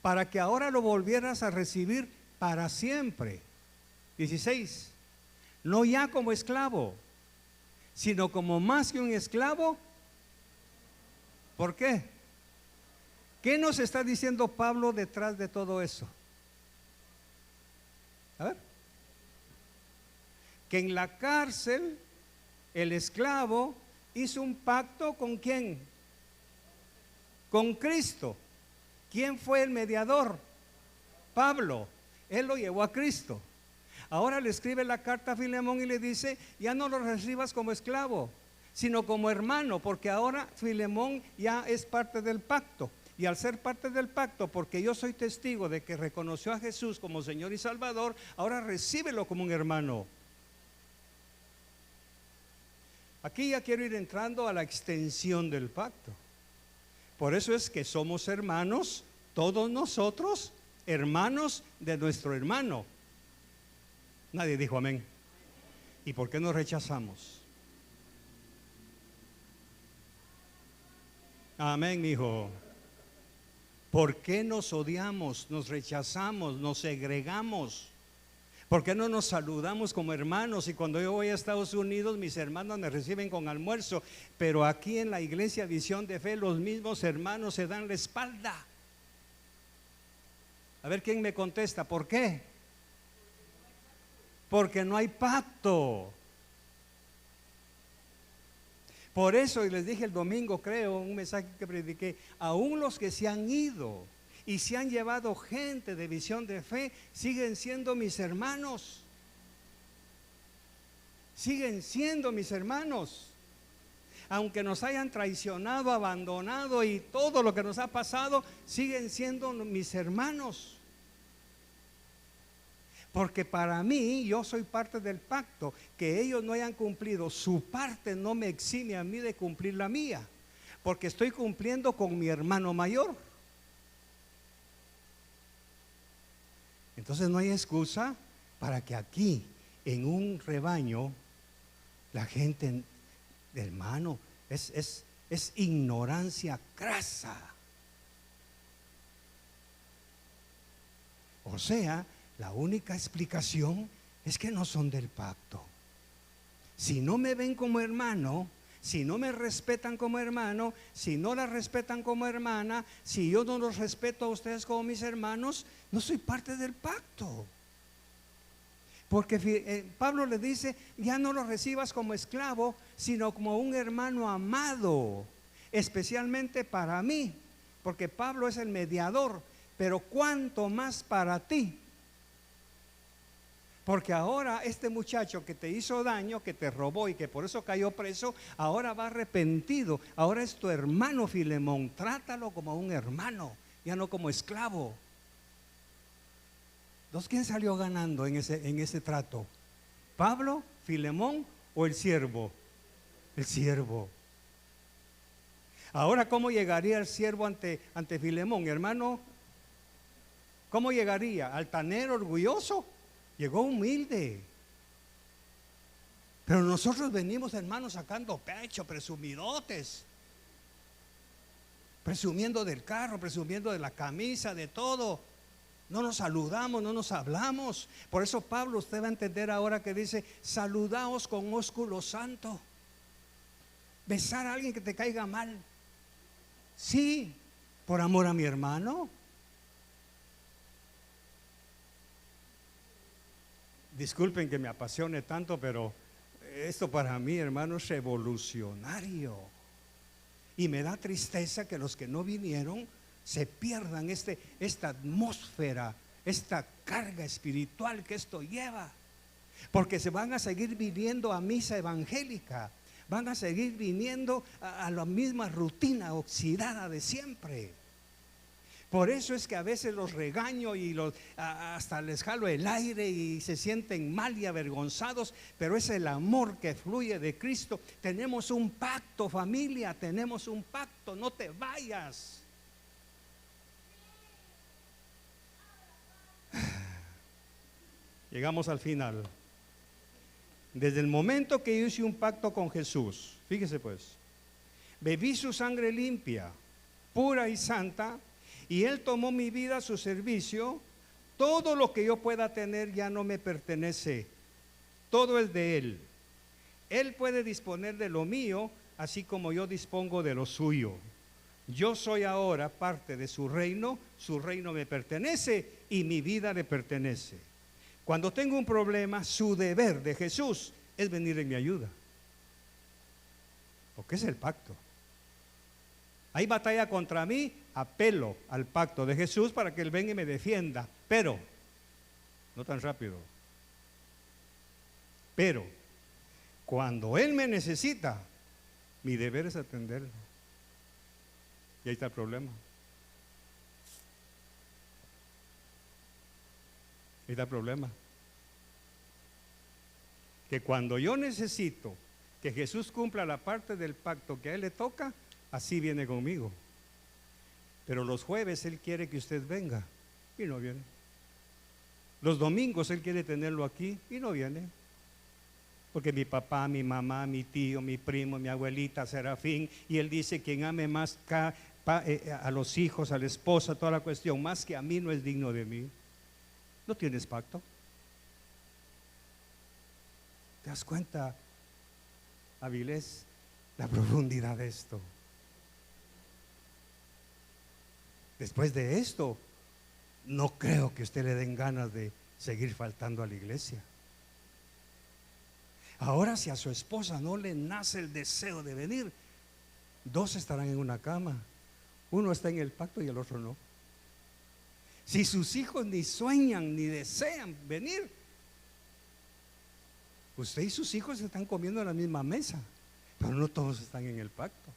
para que ahora lo volvieras a recibir para siempre. 16, no ya como esclavo, sino como más que un esclavo. ¿Por qué? ¿Qué nos está diciendo Pablo detrás de todo eso? A ver. Que en la cárcel El esclavo hizo un pacto ¿con quién? Con Cristo. ¿Quién fue el mediador? Pablo. Él lo llevó a Cristo. Ahora le escribe la carta a Filemón y le dice: ya no lo recibas como esclavo, sino como hermano, porque ahora Filemón ya es parte del pacto. Y al ser parte del pacto, porque yo soy testigo de que reconoció a Jesús como Señor y Salvador, ahora recíbelo como un hermano. Aquí ya quiero ir entrando a la extensión del pacto. Por eso es que somos hermanos, todos nosotros, hermanos de nuestro hermano. Nadie dijo amén. ¿Y por qué nos rechazamos? Amén, hijo. ¿Por qué nos odiamos, nos rechazamos, nos segregamos? ¿Por qué no nos saludamos como hermanos? Y cuando yo voy a Estados Unidos, mis hermanos me reciben con almuerzo, pero aquí en la iglesia Visión de Fe, los mismos hermanos se dan la espalda. A ver quién me contesta, ¿por qué? Porque no hay pacto. Por eso, y les dije el domingo, creo, un mensaje que prediqué, aún los que se han ido y se han llevado gente de Visión de Fe, siguen siendo mis hermanos. Siguen siendo mis hermanos. Aunque nos hayan traicionado, abandonado y todo lo que nos ha pasado, siguen siendo mis hermanos. Porque para mí, yo soy parte del pacto. Que ellos no hayan cumplido su parte no me exime a mí de cumplir la mía, porque estoy cumpliendo con mi hermano mayor. Entonces no hay excusa para que aquí, en un rebaño, la gente, hermano, es ignorancia crasa. O sea, la única explicación es que no son del pacto. Si no me ven como hermano, si no me respetan como hermano, si no la respetan como hermana, si yo no los respeto a ustedes como mis hermanos, no soy parte del pacto. Porque Pablo le dice: ya no lo recibas como esclavo, sino como un hermano amado, especialmente para mí, porque Pablo es el mediador, pero cuánto más para ti. Porque ahora este muchacho que te hizo daño, que te robó y que por eso cayó preso, ahora va arrepentido. Ahora es tu hermano Filemón. Trátalo como un hermano, ya no como esclavo. Entonces, ¿quién salió ganando en ese trato? ¿Pablo, Filemón o el siervo? El siervo. Ahora, ¿cómo llegaría el siervo ante Filemón, hermano? ¿Cómo llegaría? ¿Altanero, orgulloso? Llegó humilde. Pero nosotros venimos, hermanos, sacando pecho, presumidotes, presumiendo del carro, presumiendo de la camisa, de todo. No nos saludamos, no nos hablamos. Por eso Pablo, usted va a entender ahora que dice: saludaos con ósculo santo. Besar a alguien que te caiga mal, sí, por amor a mi hermano. Disculpen que me apasione tanto, pero esto para mí, hermano, es revolucionario. Y me da tristeza que los que no vinieron se pierdan esta atmósfera, esta carga espiritual que esto lleva. Porque se van a seguir viniendo a misa evangélica, van a seguir viniendo a la misma rutina oxidada de siempre. Por eso es que a veces los regaño y hasta les jalo el aire y se sienten mal y avergonzados, pero es el amor que fluye de Cristo. Tenemos un pacto, familia, tenemos un pacto, no te vayas. Llegamos al final. Desde el momento que yo hice un pacto con Jesús, fíjese pues, bebí su sangre limpia, pura y santa, y Él tomó mi vida a su servicio. Todo lo que yo pueda tener ya no me pertenece, todo es de Él. Él puede disponer de lo mío, así como yo dispongo de lo suyo. Yo soy ahora parte de su reino me pertenece y mi vida le pertenece. Cuando tengo un problema, su deber de Jesús es venir en mi ayuda. Porque es el pacto. Hay batalla contra mí, apelo al pacto de Jesús para que Él venga y me defienda. Pero, no tan rápido. Pero, cuando Él me necesita, mi deber es atenderlo. Y ahí está el problema. Ahí está el problema. Que cuando yo necesito que Jesús cumpla la parte del pacto que a Él le toca, así viene conmigo. Pero los jueves Él quiere que usted venga y no viene. Los domingos Él quiere tenerlo aquí y no viene. Porque mi papá, mi mamá, mi tío, mi primo, mi abuelita, Serafín, y Él dice: quien ame más a los hijos, a la esposa, toda la cuestión, más que a mí, no es digno de mí. ¿No tienes pacto? ¿Te das cuenta, Avilés, la profundidad de esto? Después de esto, no creo que a usted le den ganas de seguir faltando a la iglesia. Ahora, si a su esposa no le nace el deseo de venir, dos estarán en una cama. Uno está en el pacto y el otro no. Si sus hijos ni sueñan ni desean venir, usted y sus hijos se están comiendo en la misma mesa, pero no todos están en el pacto.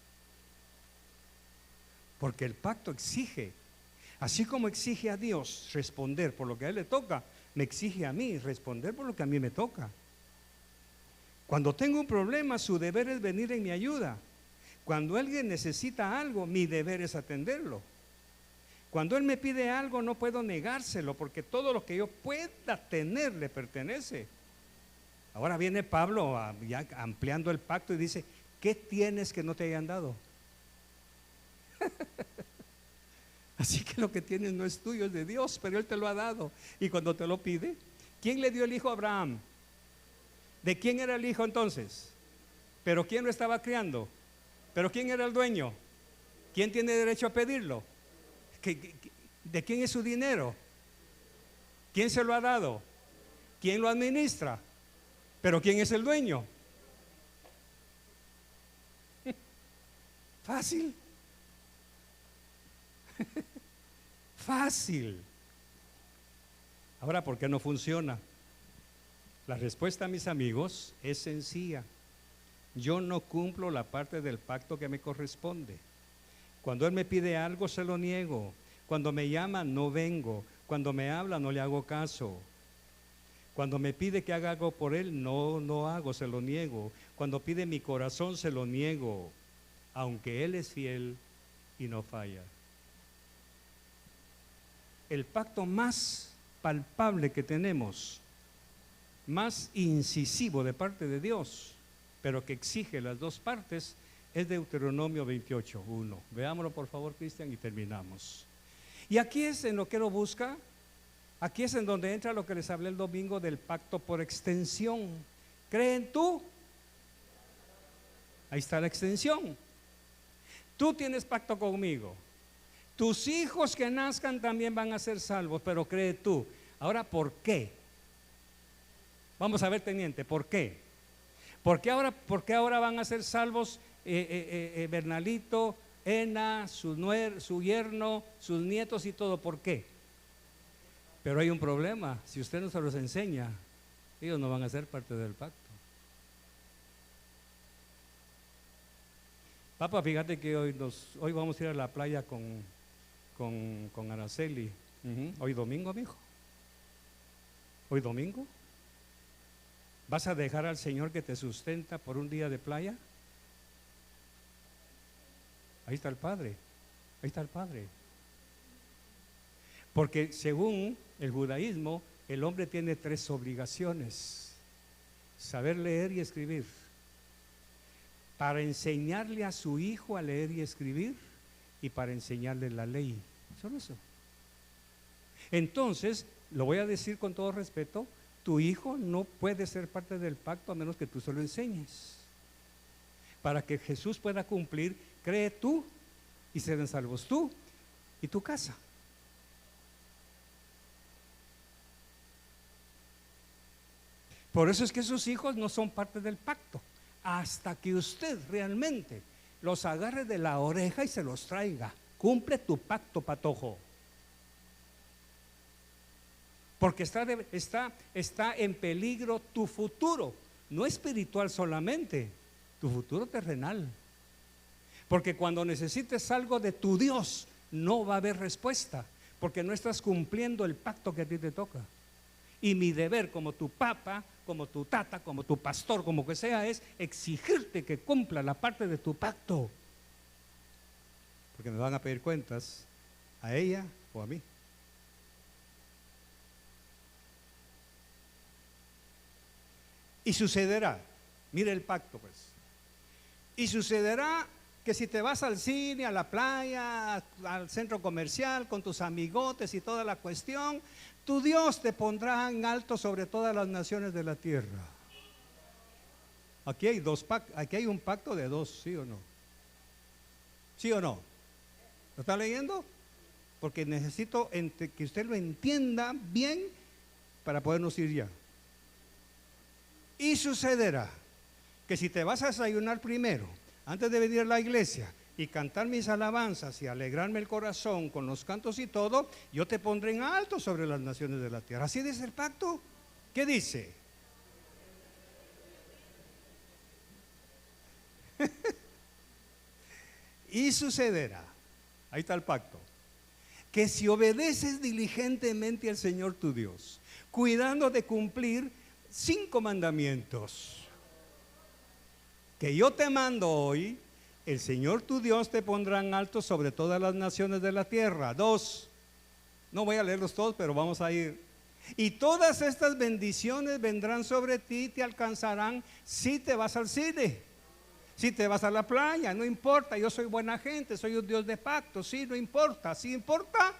Porque el pacto exige, así como exige a Dios responder por lo que a Él le toca, me exige a mí responder por lo que a mí me toca. Cuando tengo un problema, su deber es venir en mi ayuda. Cuando alguien necesita algo, mi deber es atenderlo. Cuando Él me pide algo, no puedo negárselo, porque todo lo que yo pueda tener le pertenece. Ahora viene Pablo ya ampliando el pacto y dice: ¿qué tienes que no te hayan dado? Así que lo que tienes no es tuyo, es de Dios, pero Él te lo ha dado. Y cuando te lo pide, ¿quién le dio el hijo a Abraham? ¿De quién era el hijo entonces? ¿Pero quién lo estaba criando? ¿Pero quién era el dueño? ¿Quién tiene derecho a pedirlo? ¿De quién es su dinero? ¿Quién se lo ha dado? ¿Quién lo administra? ¿Pero quién es el dueño? Fácil. Fácil. Ahora, ¿por qué no funciona? La respuesta, mis amigos, es sencilla. Yo no cumplo la parte del pacto que me corresponde. Cuando Él me pide algo, se lo niego. Cuando me llama, no vengo. Cuando me habla, no le hago caso. Cuando me pide que haga algo por Él, no hago, se lo niego. Cuando pide mi corazón, se lo niego. Aunque Él es fiel y no falla. El pacto más palpable que tenemos, más incisivo de parte de Dios, pero que exige las dos partes, es Deuteronomio 28:1. Veámoslo por favor, Cristian, y terminamos. Y aquí es en lo que lo busca. Aquí es en donde entra lo que les hablé el domingo del pacto por extensión. ¿Creen tú? Ahí está la extensión. Tú tienes pacto conmigo. Tus hijos que nazcan también van a ser salvos, pero cree tú. Ahora, ¿por qué? Vamos a ver, teniente, ¿por qué? ¿Por qué ahora van a ser salvos Bernalito, Ena, su yerno, sus nietos y todo? ¿Por qué? Pero hay un problema. Si usted no se los enseña, ellos no van a ser parte del pacto. Papá, fíjate que hoy vamos a ir a la playa con Araceli. Hoy domingo, amigo. Hoy domingo. ¿Vas a dejar al Señor que te sustenta por un día de playa? Ahí está el Padre. Ahí está el Padre. Porque según el judaísmo, el hombre tiene 3 obligaciones: saber leer y escribir, para enseñarle a su hijo a leer y escribir, y para enseñarle la ley. Solo eso. Entonces, lo voy a decir con todo respeto: tu hijo no puede ser parte del pacto a menos que tú se lo enseñes. Para que Jesús pueda cumplir, cree tú y serán salvos tú y tu casa. Por eso es que sus hijos no son parte del pacto, hasta que usted realmente los agarre de la oreja y se los traiga. Cumple tu pacto, patojo. Porque está en peligro tu futuro, no espiritual solamente, tu futuro terrenal. Porque cuando necesites algo de tu Dios, no va a haber respuesta, porque no estás cumpliendo el pacto que a ti te toca. Y mi deber como tu papa, como tu tata, como tu pastor, como que sea, es exigirte que cumpla la parte de tu pacto. Porque me van a pedir cuentas a ella o a mí. Y sucederá, mire el pacto pues, y sucederá que si te vas al cine, a la playa, al centro comercial con tus amigotes y toda la cuestión, tu Dios te pondrá en alto sobre todas las naciones de la tierra. Aquí hay un pacto de dos, ¿sí o no? ¿Sí o no? ¿Lo está leyendo? Porque necesito que usted lo entienda bien para podernos ir ya. Y sucederá que si te vas a desayunar primero, antes de venir a la iglesia y cantar mis alabanzas y alegrarme el corazón con los cantos y todo, yo te pondré en alto sobre las naciones de la tierra. ¿Así dice el pacto? ¿Qué dice? Y sucederá, ahí está el pacto, que si obedeces diligentemente al Señor tu Dios, cuidando de cumplir 5 mandamientos que yo te mando hoy, el Señor tu Dios te pondrá en alto sobre todas las naciones de la tierra. 2, no voy a leerlos todos, pero vamos a ir. Y todas estas bendiciones vendrán sobre ti y te alcanzarán si te vas al cine, si te vas a la playa, no importa, yo soy buena gente, soy un Dios de pacto, sí, no importa, sí importa.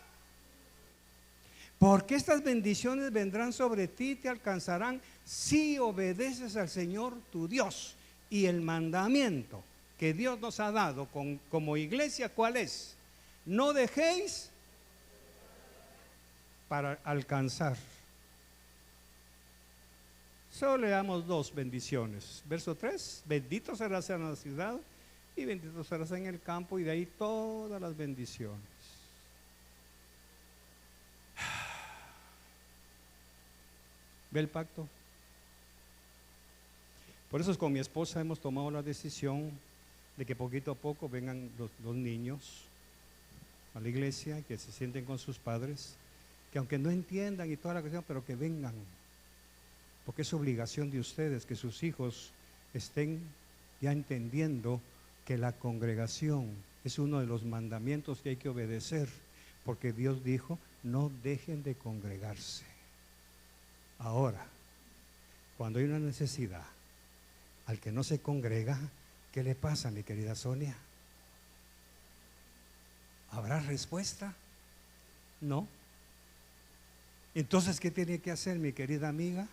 Porque estas bendiciones vendrán sobre ti y te alcanzarán si obedeces al Señor tu Dios. Y el mandamiento que Dios nos ha dado como iglesia, ¿cuál es? No dejéis para alcanzar. Solo leamos 2 bendiciones. Verso 3, bendito serás en la ciudad y bendito serás en el campo, y de ahí todas las bendiciones. ¿Ve el pacto? Por eso con mi esposa hemos tomado la decisión de que poquito a poco vengan los niños a la iglesia, que se sienten con sus padres, que aunque no entiendan y toda la cuestión, pero que vengan, porque es obligación de ustedes que sus hijos estén ya entendiendo que la congregación es uno de los mandamientos que hay que obedecer, porque Dios dijo, no dejen de congregarse. Ahora, cuando hay una necesidad, al que no se congrega, ¿qué le pasa, mi querida Sonia? ¿Habrá respuesta? No. Entonces, ¿qué tiene que hacer, mi querida amiga?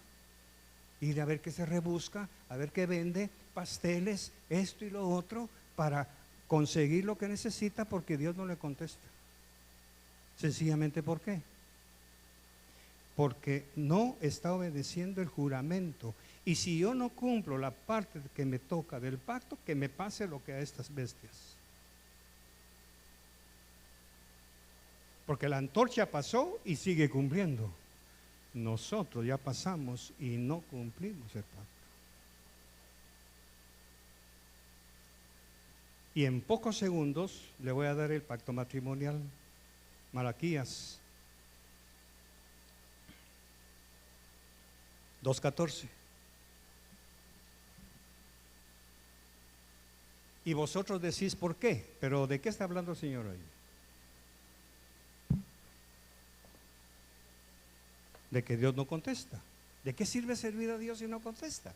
Ir a ver qué se rebusca, a ver qué vende, pasteles, esto y lo otro, para conseguir lo que necesita, porque Dios no le contesta. Sencillamente, ¿por qué? Porque no está obedeciendo el juramento. Y si yo no cumplo la parte que me toca del pacto, que me pase lo que a estas bestias. Porque la antorcha pasó y sigue cumpliendo. Nosotros ya pasamos y no cumplimos el pacto. Y en pocos segundos le voy a dar el pacto matrimonial. Malaquías 2:14. Y vosotros decís, ¿por qué? Pero ¿de qué está hablando el Señor hoy? De que Dios no contesta. ¿De qué sirve servir a Dios si no contesta?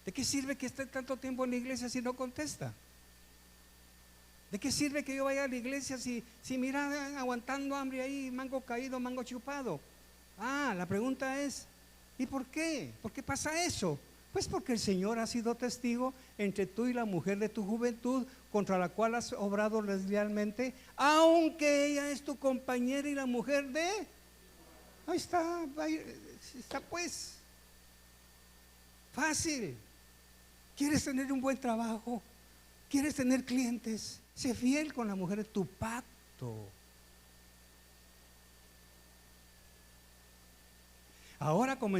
¿De qué sirve que esté tanto tiempo en la iglesia si no contesta? ¿De qué sirve que yo vaya a la iglesia si mira, aguantando hambre ahí, mango caído, mango chupado? La pregunta es, ¿y por qué? ¿Por qué pasa eso? Pues porque el Señor ha sido testigo entre tú y la mujer de tu juventud, contra la cual has obrado deslealmente, aunque ella es tu compañera y la mujer de... Ahí está pues. Fácil. ¿Quieres tener un buen trabajo? ¿Quieres tener clientes? Sé fiel con la mujer de tu pacto. Ahora, como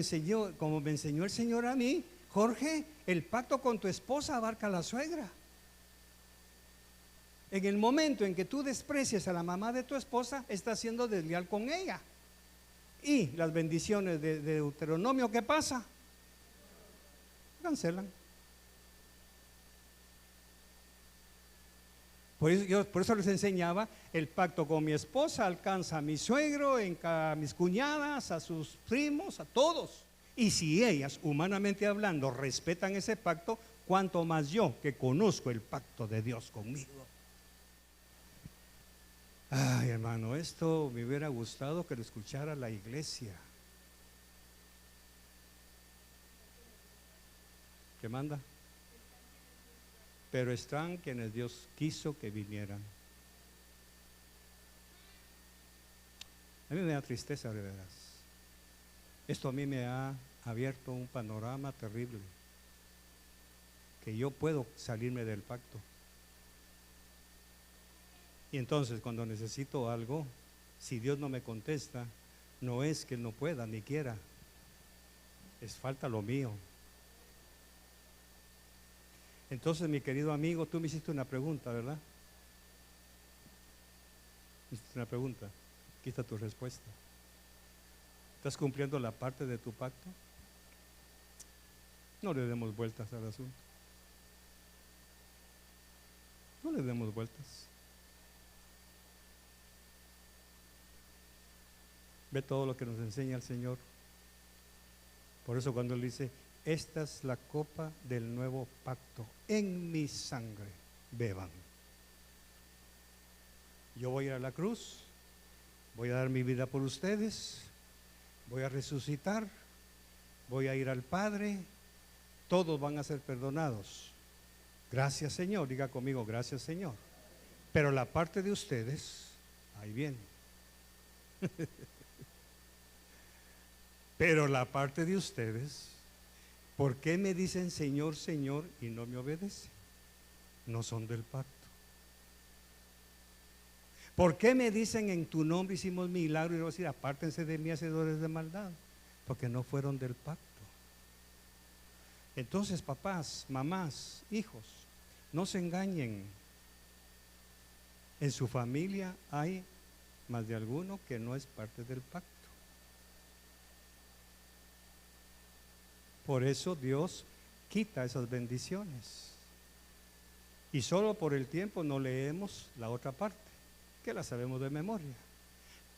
me enseñó el Señor a mí, Jorge, el pacto con tu esposa abarca a la suegra. En el momento en que tú desprecias a la mamá de tu esposa, estás siendo desleal con ella. Y las bendiciones de Deuteronomio, ¿qué pasa? Cancelan. Por eso les enseñaba, el pacto con mi esposa alcanza a mi suegro, a mis cuñadas, a sus primos, a todos. Y si ellas, humanamente hablando, respetan ese pacto, cuánto más yo, que conozco el pacto de Dios conmigo. Ay, hermano, esto me hubiera gustado que lo escuchara la iglesia. ¿Qué manda? Pero están quienes Dios quiso que vinieran. A mí me da tristeza, de veras. Esto a mí me ha abierto un panorama terrible, que yo puedo salirme del pacto. Y entonces cuando necesito algo, si Dios no me contesta, no es que no pueda ni quiera, es falta lo mío. Entonces, mi querido amigo, tú me hiciste una pregunta, ¿verdad? Me hiciste una pregunta. Aquí está tu respuesta. ¿Estás cumpliendo la parte de tu pacto? No le demos vueltas al asunto. No le demos vueltas. Ve todo lo que nos enseña el Señor. Por eso cuando Él dice, esta es la copa del nuevo pacto, en mi sangre, beban. Yo voy a ir a la cruz, voy a dar mi vida por ustedes, voy a resucitar, voy a ir al Padre, todos van a ser perdonados. Gracias, Señor, diga conmigo, gracias, Señor. Pero la parte de ustedes, ahí viene. Pero la parte de ustedes, ¿por qué me dicen Señor, Señor y no me obedecen? No son del pacto. ¿Por qué me dicen en tu nombre hicimos milagros y yo voy a decir apártense de mí hacedores de maldad? Porque no fueron del pacto. Entonces, papás, mamás, hijos, no se engañen. En su familia hay más de alguno que no es parte del pacto. Por eso Dios quita esas bendiciones. Y solo por el tiempo no leemos la otra parte, que la sabemos de memoria.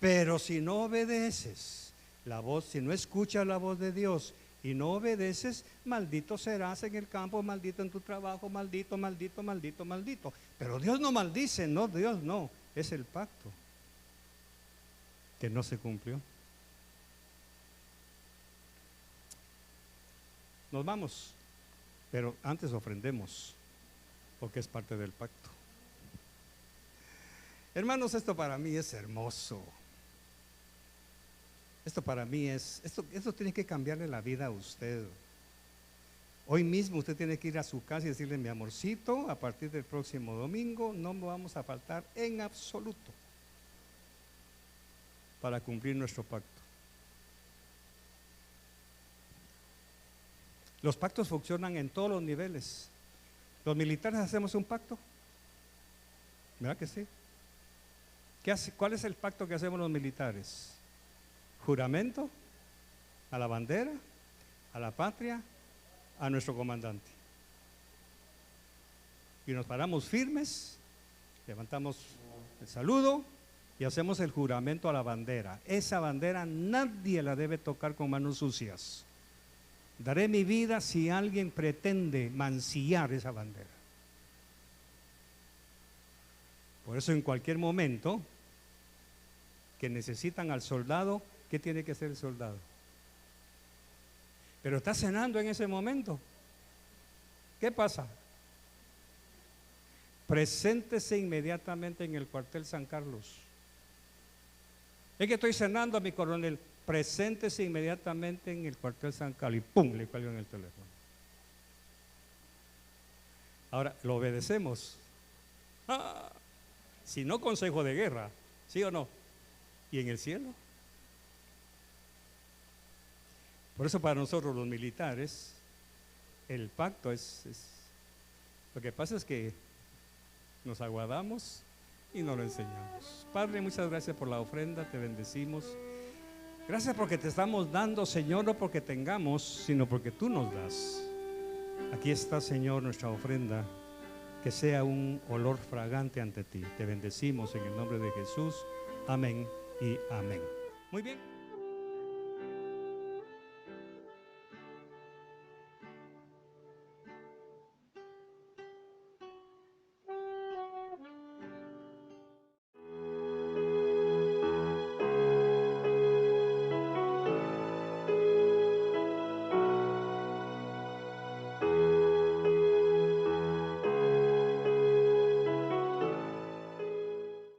Pero si no obedeces la voz, si no escuchas la voz de Dios y no obedeces, maldito serás en el campo, maldito en tu trabajo, maldito, maldito, maldito, maldito. Pero Dios no maldice, no, Dios no, es el pacto que no se cumplió. Nos vamos, pero antes ofrendemos, porque es parte del pacto. Hermanos, esto para mí es hermoso. Esto para mí es, esto tiene que cambiarle la vida a usted. Hoy mismo usted tiene que ir a su casa y decirle, mi amorcito, a partir del próximo domingo no me vamos a faltar en absoluto para cumplir nuestro pacto. Los pactos funcionan en todos los niveles. Los militares hacemos un pacto, ¿verdad que sí? ¿Cuál es el pacto que hacemos los militares? Juramento a la bandera, a la patria, a nuestro comandante. Y nos paramos firmes, levantamos el saludo y hacemos el juramento a la bandera. Esa bandera nadie la debe tocar con manos sucias. Daré mi vida si alguien pretende mancillar esa bandera. Por eso en cualquier momento que necesitan al soldado, ¿qué tiene que hacer el soldado? Pero está cenando en ese momento. ¿Qué pasa? Preséntese inmediatamente en el cuartel San Carlos. Es que estoy cenando a mi coronel. Preséntese inmediatamente en el cuartel San Carlos y ¡pum! Le cuelgan el teléfono. Ahora, lo obedecemos. Ah, si no, consejo de guerra, ¿sí o no? ¿Y en el cielo? Por eso para nosotros los militares, el pacto lo que pasa es que nos aguardamos y no lo enseñamos. Padre, muchas gracias por la ofrenda, te bendecimos. Gracias porque te estamos dando, Señor, no porque tengamos, sino porque tú nos das. Aquí está, Señor, nuestra ofrenda, que sea un olor fragante ante ti. Te bendecimos en el nombre de Jesús. Amén y amén. Muy bien.